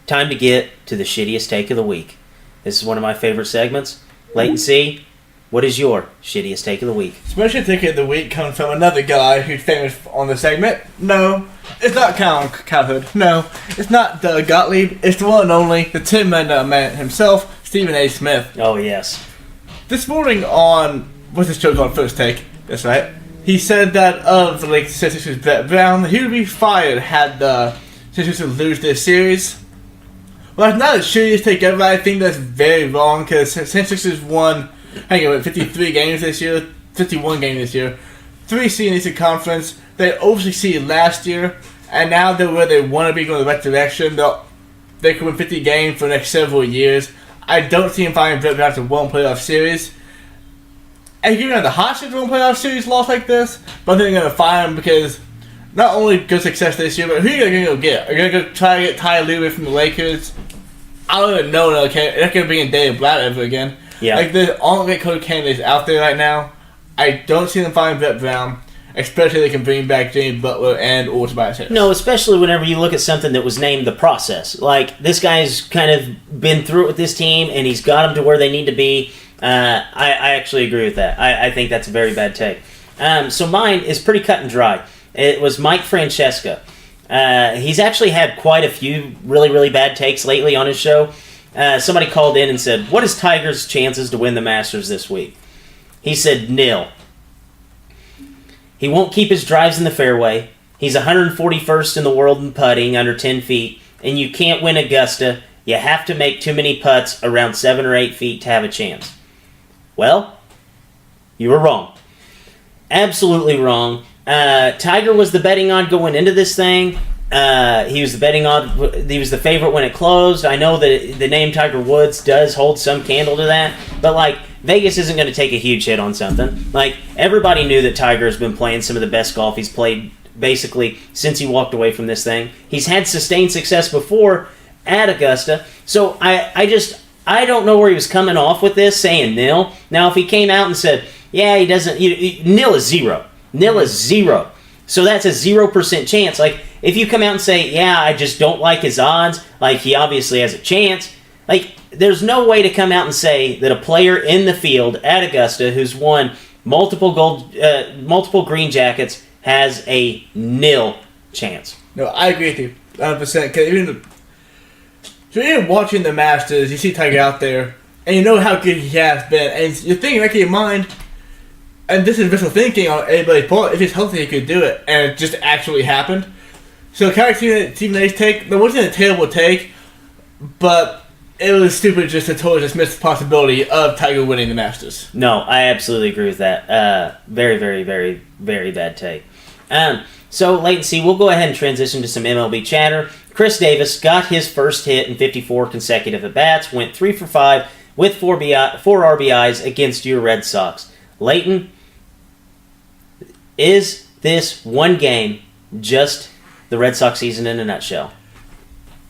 time to get to the shittiest take of the week. This is one of my favorite segments. Leighton C, what is your shittiest take of the week? Special take of the week comes from another guy who's famous on the segment. No, it's not Cowhood. No, it's not Doug Gottlieb. It's the one and only, the 10-minute man himself, Stephen A. Smith. Oh, yes. This morning on, what's this show called, First Take? That's right. He said that of the Lake Sixers Brett Brown, he would be fired had the Sixers lose this series. Well, it's not the shittiest take ever. I think that's very wrong because Sixers won 53 games this year, 51 games this year, 3 seed in the Eastern Conference. They obviously seeded last year, and now they're where they want to be, going the right direction. They could win 50 games for the next several years. I don't see him finding Brett Brown to one playoff series. And even the hot streak to one playoff series loss like this, but I think they're going to fire him because not only good success this year, but who are you going to go get? Are you going to go try to get Ty Lue from the Lakers? I don't even know. They're not going to bring in David Blatt ever again. Yeah. Like, there's all great coach candidates out there right now. I don't see them finding Brett Brown, especially if they can bring back Jimmy Butler and or Tobias Harris. No, especially whenever you look at something that was named the process. Like, this guy's kind of been through it with this team, and he's got them to where they need to be. I actually agree with that. I think that's a very bad take. So mine is pretty cut and dry. It was Mike Francesca. He's actually had quite a few really, really bad takes lately on his show. Somebody called in and said, what is Tiger's chances to win the Masters this week? He said 0. He won't keep his drives in the fairway. He's 141st in the world in putting under 10 feet, and you can't win Augusta. You have to make too many putts around 7 or 8 feet to have a chance. Well, you were wrong. Absolutely wrong. Tiger was the betting odd going into this thing. He was the betting odd. He was the favorite when it closed. I know that the name Tiger Woods does hold some candle to that, but like, Vegas isn't going to take a huge hit on something. Like, everybody knew that Tiger has been playing some of the best golf he's played basically since he walked away from this thing. He's had sustained success before at Augusta, so I don't know where he was coming off with this, saying 0. Now, if he came out and said, yeah, he doesn't, 0 is 0. 0 is 0. So that's a 0% chance. Like, if you come out and say, yeah, I just don't like his odds, like, he obviously has a chance, like, there's no way to come out and say that a player in the field at Augusta who's won multiple green jackets has a 0 chance. No, I agree with you 100%. Because even watching the Masters, you see Tiger out there, and you know how good he has been, and you're thinking back in your mind, and this is visual thinking on anybody's part, if he's healthy, he could do it, and it just actually happened. So kind of Stephen A's take, there wasn't a terrible take, but it was stupid just to totally dismiss the possibility of Tiger winning the Masters. No, I absolutely agree with that. Very, very, very, very bad take. So, latency, we'll go ahead and transition to some MLB chatter. Chris Davis got his first hit in 54 consecutive at-bats, went 3 for 5 with 4 RBIs against your Red Sox. Leighton, is this one game just the Red Sox season in a nutshell?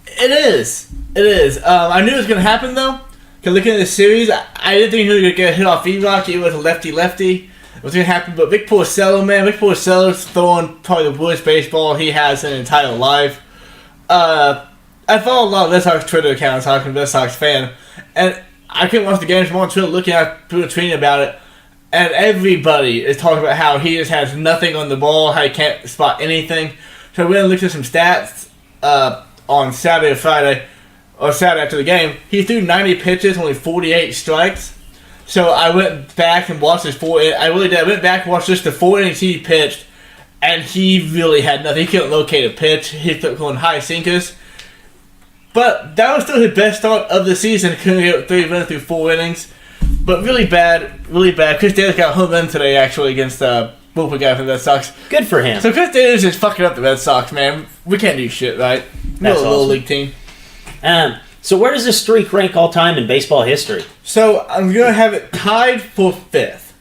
It is. It is. I knew it was going to happen, though. Because looking at the series, I didn't think he was going to get a hit off E-Rock. It was a lefty-lefty. It was going to happen, but Vic Porcello, man. Vic Porcello's throwing probably the worst baseball he has in his entire life. I follow a lot of Red Sox Twitter accounts. I'm a Red Sox fan. And I couldn't watch the games from on Twitter looking at people tweeting about it. And everybody is talking about how he just has nothing on the ball, how he can't spot anything. So we went and looked at some stats on Saturday or Friday, or Saturday after the game. He threw 90 pitches, only 48 strikes. So I went back and watched his 4 innings. I really did. I went back and watched just the 4 innings he pitched, and he really had nothing. He couldn't locate a pitch. He kept going high sinkers. But that was still his best start of the season. Couldn't get 3 runs through 4 innings. But really bad. Chris Davis got a home run today, actually, against Bullpen guy from the Red Sox. Good for him. So Chris Davis is fucking up the Red Sox, man. We can't do shit, right? We're a little league team. So where does this streak rank all time in baseball history? So I'm going to have it tied for 5th.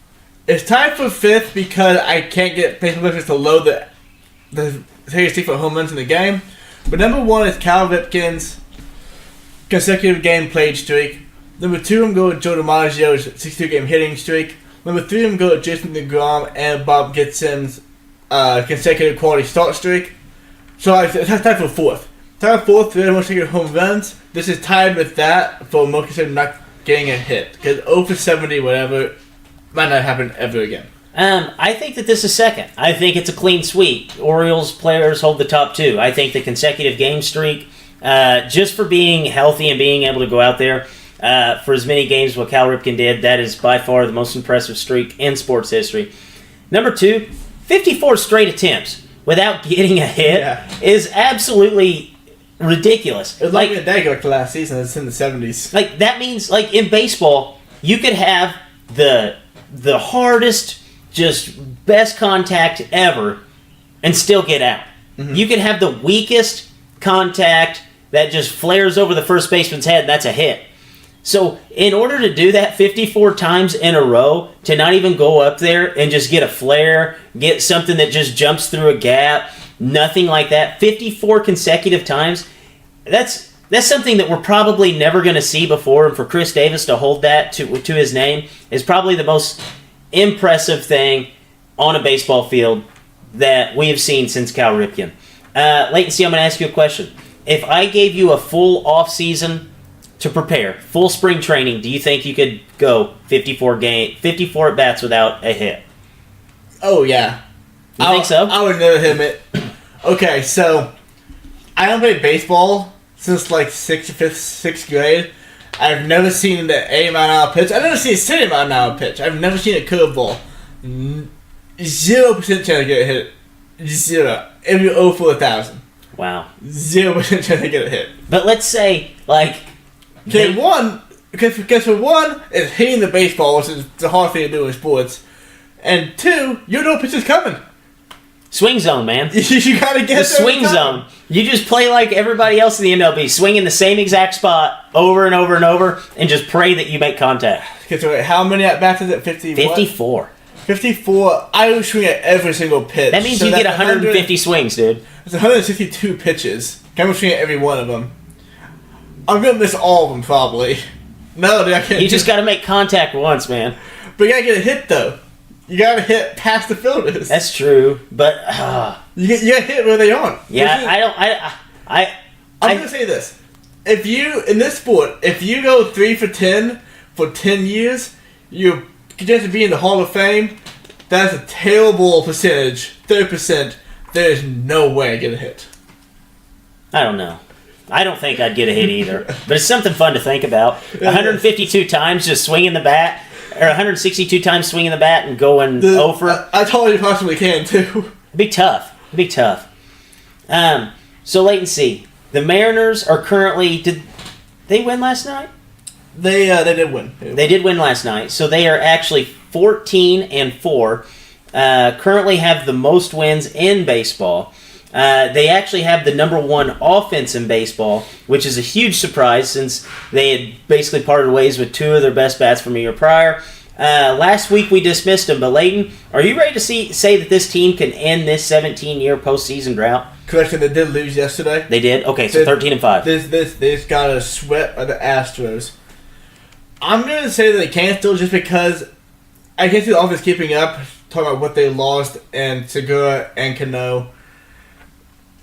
It's tied for 5th because I can't get baseball players to load the streak for home runs in the game. But number 1 is Cal Ripken's consecutive game played streak. Number 2, I'm going with Joe DiMaggio's 62-game hitting streak. Number 3, I'm going with Jason DeGrom and Bob Gibson's consecutive quality start streak. So it's tied for 4th. Tied for 4th, 3 most consecutive home runs. This is tied with that for most consecutive not getting a hit. Because 0 for 70, whatever, might not happen ever again. I think that this is second. I think it's a clean sweep. Orioles players hold the top 2. I think the consecutive game streak, just for being healthy and being able to go out there for as many games what Cal Ripken did, that is by far the most impressive streak in sports history. Number 2, 54 straight attempts without getting a hit is absolutely ridiculous. It was like a day like last season. It's in the 70s. Like that means, like in baseball, you could have the hardest, just best contact ever, and still get out. Mm-hmm. You could have the weakest contact that just flares over the first baseman's head, and that's a hit. So in order to do that 54 times in a row, to not even go up there and just get a flare, get something that just jumps through a gap, nothing like that, 54 consecutive times, that's something that we're probably never going to see before, and for Chris Davis to hold that to his name is probably the most impressive thing on a baseball field that we have seen since Cal Ripken. Latency, I'm going to ask you a question. If I gave you a full off-season to prepare, full spring training, do you think you could go 54 at-bats without a hit? Oh, yeah. You think so? I would never hit it. Okay, so I haven't played baseball since like 6th grade. I've never seen the 80-mile-an-hour pitch. I've never seen a 70-mile-an-hour pitch. I've never seen a curveball. 0% chance to get a hit. 0. Every 0 for 1,000. Wow. 0% chance to get a hit. But let's say, like... Okay, because for one, it's hitting the baseball, which is the hard thing to do in sports. And 2, you know pitch is coming. Swing zone, man. You gotta get the swing zone. You just play like everybody else in the MLB, swing in the same exact spot over and over and over, and just pray that you make contact. Okay, so wait, how many at-bats is it? 54. 54. I would swing at every single pitch. That means you get 150 swings, dude. It's 162 pitches. I would swing at every one of them. I'm gonna miss all of them, probably. No, dude, I can't. You just gotta make contact once, man. But you gotta get a hit, though. You gotta hit past the fielders. That's true, but you gotta hit where they aren't. Yeah, I'm gonna say this: if you in this sport, if you go 3 for 10 for 10 years, you just to be in the Hall of Fame. That's a terrible percentage. 30%. There is no way I get a hit. I don't know. I don't think I'd get a hit either, but it's something fun to think about. 152 times just swinging the bat. Or 162 times swinging the bat and going over. I totally possibly can, too. It'd be tough. So, Latency. The Mariners are currently... Did they win last night? They did win. They did win last night. So, they are actually 14-4. Currently have the most wins in baseball. They actually have the number 1 offense in baseball, which is a huge surprise since they had basically parted ways with 2 of their best bats from a year prior. Last week we dismissed them, but Leighton, are you ready to say that this team can end this 17-year postseason drought? Correction, they did lose yesterday. They did? Okay, so 13-5. They just got a sweat by the Astros. I'm going to say that they can still just because I can't see the offense keeping up, talking about what they lost and Segura and Cano.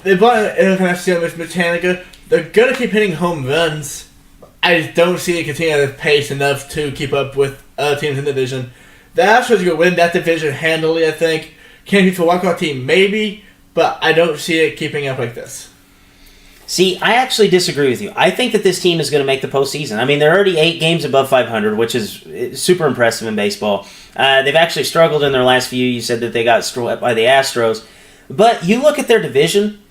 They brought in Mitch Haniger. They're going to keep hitting home runs. I just don't see it continue at a pace enough to keep up with other teams in the division. The Astros are going to win that division handily, I think. Can't beat for a wild-card team, maybe, but I don't see it keeping up like this. See, I actually disagree with you. I think that this team is going to make the postseason. I mean, they're already 8 games above 500, which is super impressive in baseball. They've actually struggled in their last few. You said that they got swept by the Astros. But you look at their division...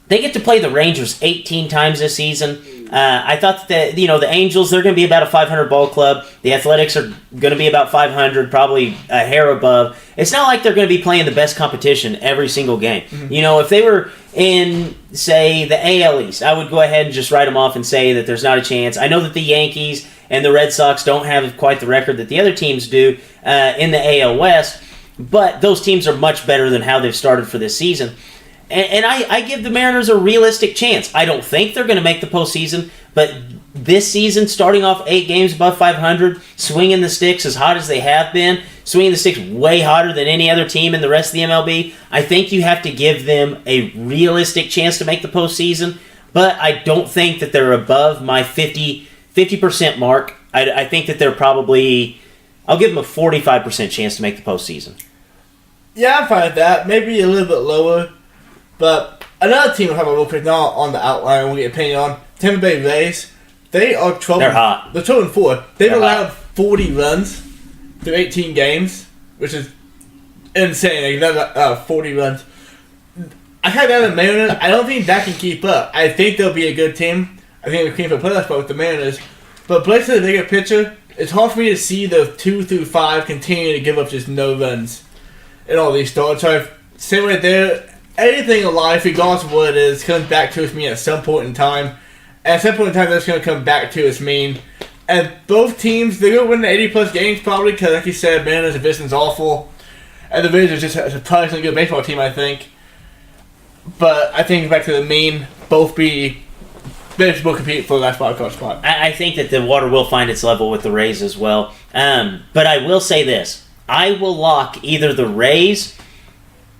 They get to play the Rangers 18 times this season. I thought that the Angels, they're going to be about a 500 ball club. The Athletics are going to be about 500, probably a hair above. It's not like they're going to be playing the best competition every single game. Mm-hmm. If they were in, say, the AL East, I would go ahead and just write them off and say that there's not a chance. I know that the Yankees and the Red Sox don't have quite the record that the other teams do in the AL West, but those teams are much better than how they've started for this season. And I give the Mariners a realistic chance. I don't think they're going to make the postseason, but this season, starting off 8 games above 500, swinging the sticks as hot as they have been, swinging the sticks way hotter than any other team in the rest of the MLB, I think you have to give them a realistic chance to make the postseason, but I don't think that they're above my 50% mark. I think that they're probably, I'll give them a 45% chance to make the postseason. Yeah, I'm fine with that. Maybe a little bit lower. But another team will have a real quick now on the outline we'll get an opinion on. Tampa Bay Rays. They are 12. They're hot. They're 12-4. They've They're allowed hot. 40 runs through 18 games, which is insane. Like, 40 runs. I had that in the Mariners. I don't think that can keep up. I think they'll be a good team. I think they'll keep a playoff spot with the Mariners. But based on the bigger picture, it's hard for me to see the 2 through 5 continue to give up just no runs in all these starts. So same right there. Anything in life, regardless of what it is, comes back to its mean at some point in time. And at some point in time, that's going to come back to its mean. And both teams, they're going to win the 80-plus games probably, because like you said, Mariners' division's awful. And the Rays are just a surprisingly good baseball team, I think. But I think back to the mean, both will compete for the last wildcard spot. I think that the water will find its level with the Rays as well. But I will say this. I will lock either the Rays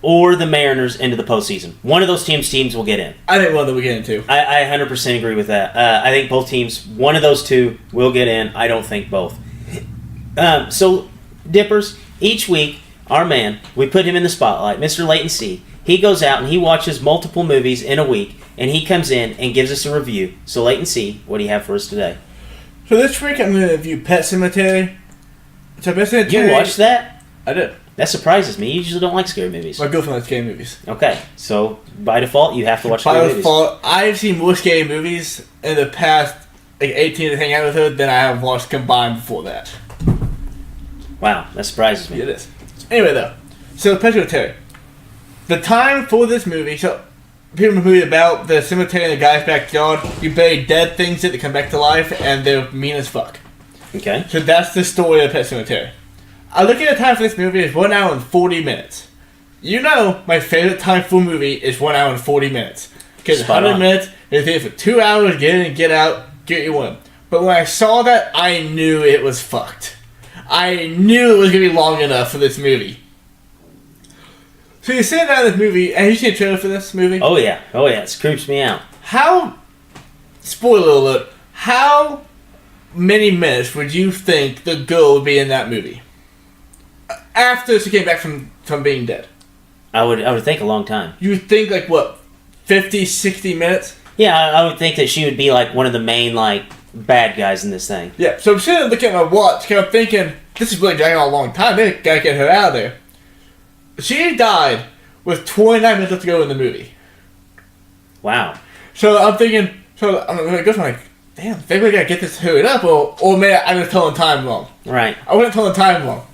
or the Mariners into the postseason. One of those teams will get in. I think one of them will get in, too. I 100% agree with that. I think both teams, one of those two, will get in. I don't think both. So, Dippers, each week, our man, we put him in the spotlight, Mr. Leighton C. He goes out and he watches multiple movies in a week, and he comes in and gives us a review. So, Leighton C., what do you have for us today? So this week, I'm going to review Pet Sematary. So Pet Sematary... You watched that? I did. That surprises me. You usually don't like scary movies. My girlfriend likes scary movies. Okay, so by default, you have to watch scary movies. By default, I've seen more scary movies in the past 18 to hang out with her than I have watched combined before that. Wow, that surprises me. It is. Anyway, though, so Pet Sematary. The time for this movie, so people movie about the cemetery in the guy's backyard. You bury dead things that come back to life, and they're mean as fuck. Okay. So that's the story of Pet Sematary. I look at the time for this movie is 1 hour and 40 minutes. You know, my favorite time for a movie is 1 hour and 40 minutes. Because 100 minutes is here for 2 hours, get in and get out, get what you want. But when I saw that, I knew it was fucked. I knew it was going to be long enough for this movie. So you sit down in this movie, and you seen a trailer for this movie? Oh yeah, it creeps me out. Spoiler alert, how many minutes would you think the girl would be in that movie? After she came back from being dead. I would think a long time. You would think, 50, 60 minutes? Yeah, I would think that she would be, one of the main, bad guys in this thing. Yeah, so I'm sitting there looking at my watch, kind of thinking, this is really dragging on a long time, they gotta get her out of there. She died with 29 minutes left to go in the movie. Wow. So I'm thinking, I'm going, damn, maybe I gotta get this hurried up, or maybe I'm just telling time wrong. Right. I wasn't telling time wrong.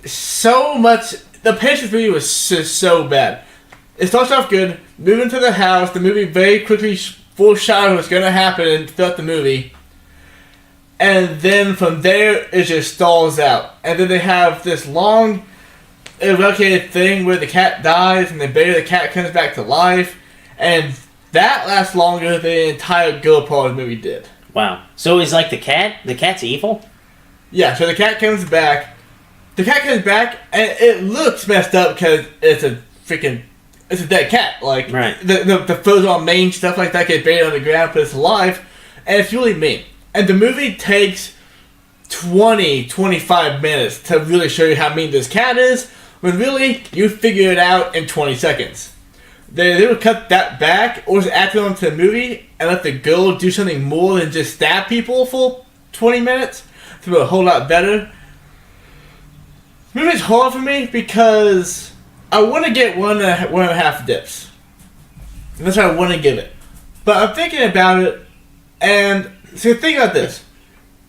So much. The patience movie was just so bad. It starts off good, moving to the house. The movie very quickly foreshadows what's going to happen throughout the movie. And then from there, it just stalls out. And then they have this long, eradicated thing where the cat dies, and then the cat comes back to life. And that lasts longer than the entire girl part of the movie did. Wow. So is the cat's evil? Yeah, so the cat comes back. The cat comes back, and it looks messed up because it's a dead cat. Right. The furs on mane, stuff like that, get buried on the ground, but it's alive, and it's really mean. And the movie takes 25 minutes to really show you how mean this cat is, when really, you figure it out in 20 seconds. They would cut that back, or just add it onto the movie, and let the girl do something more than just stab people for 20 minutes, to be a whole lot better. The movie's hard for me because I want to get one and a half dips. That's what I want to give it. But I'm thinking about it, and so think about this.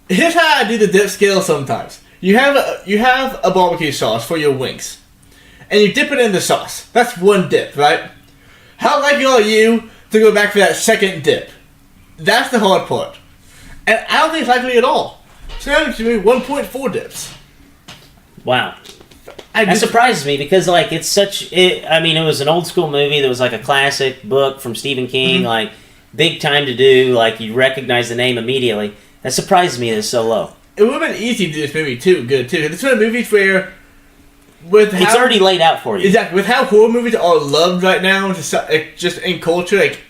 Here's how I do the dip scale sometimes. You have a barbecue sauce for your wings, and you dip it in the sauce. That's one dip, right? How likely are you to go back for that second dip? That's the hard part. And I don't think it's likely at all. So now it's going to be 1.4 dips. Wow. That surprises me because, like, it was an old school movie that was like a classic book from Stephen King, like, big time to do, like, you recognize the name immediately. That surprises me that it's so low. It would have been easy to do this movie, too, good, too. It's one of the movies where, it's already laid out for you. Exactly. With how horror movies are loved right now, just in culture, like,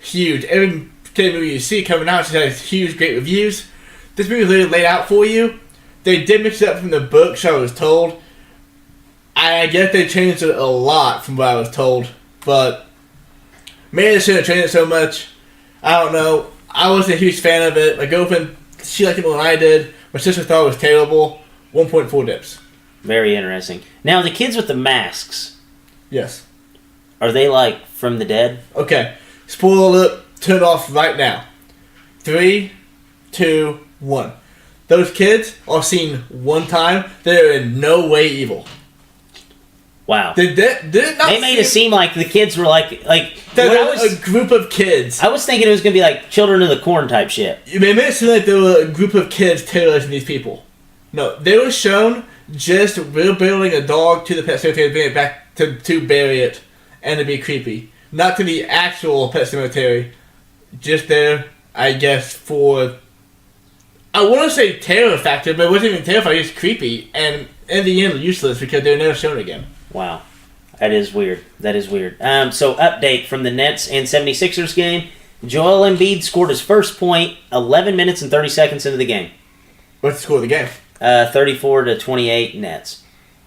huge. Every movie you see coming out just has huge, great reviews. This movie is literally laid out for you. They did mix it up from the book, so I was told. I guess they changed it a lot from what I was told, but maybe they shouldn't have changed it so much. I don't know. I wasn't a huge fan of it. My girlfriend, she liked it more than I did. My sister thought it was terrible. 1.4 dips. Very interesting. Now, the kids with the masks. Yes. Are they, like, from the dead? Okay. Spoiler alert. Turn off right now. 3, 2, 1. Those kids are seen one time. They're in no way evil. Wow. They made it seem like the kids were like a group of kids. I was thinking it was going to be like Children of the Corn type shit. They made it seem like there were a group of kids terrorizing these people. No, they were shown just rebuilding a dog to the pet cemetery, bring it back to bury it and to be creepy. Not to the actual pet cemetery. Just there, I guess, for... I want to say terror factor, but it wasn't even terrifying, just creepy. And in the end, useless because they were never shown again. Wow. That is weird. So, update from the Nets and 76ers game. Joel Embiid scored his first point 11 minutes and 30 seconds into the game. What's the score of the game? 34-28 Nets.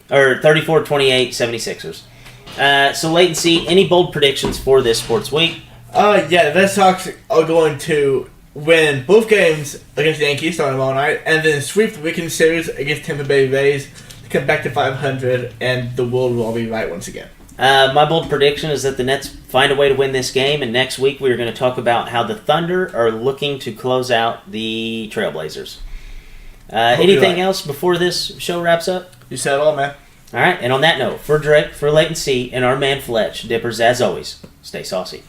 Or 34-28 76ers. So, Leighton C., any bold predictions for this sports week? The Red Sox are going to win both games against the Yankees starting tomorrow night, and then sweep the weekend series against Tampa Bay Rays to come back to 500, and the world will all be right once again. My bold prediction is that the Nets find a way to win this game, and next week we're going to talk about how the Thunder are looking to close out the Trailblazers. Anything else before this show wraps up? You said it all, man. All right, and on that note, for Drake, for Leighton C., and our man Fletch, Dippers, as always, stay saucy.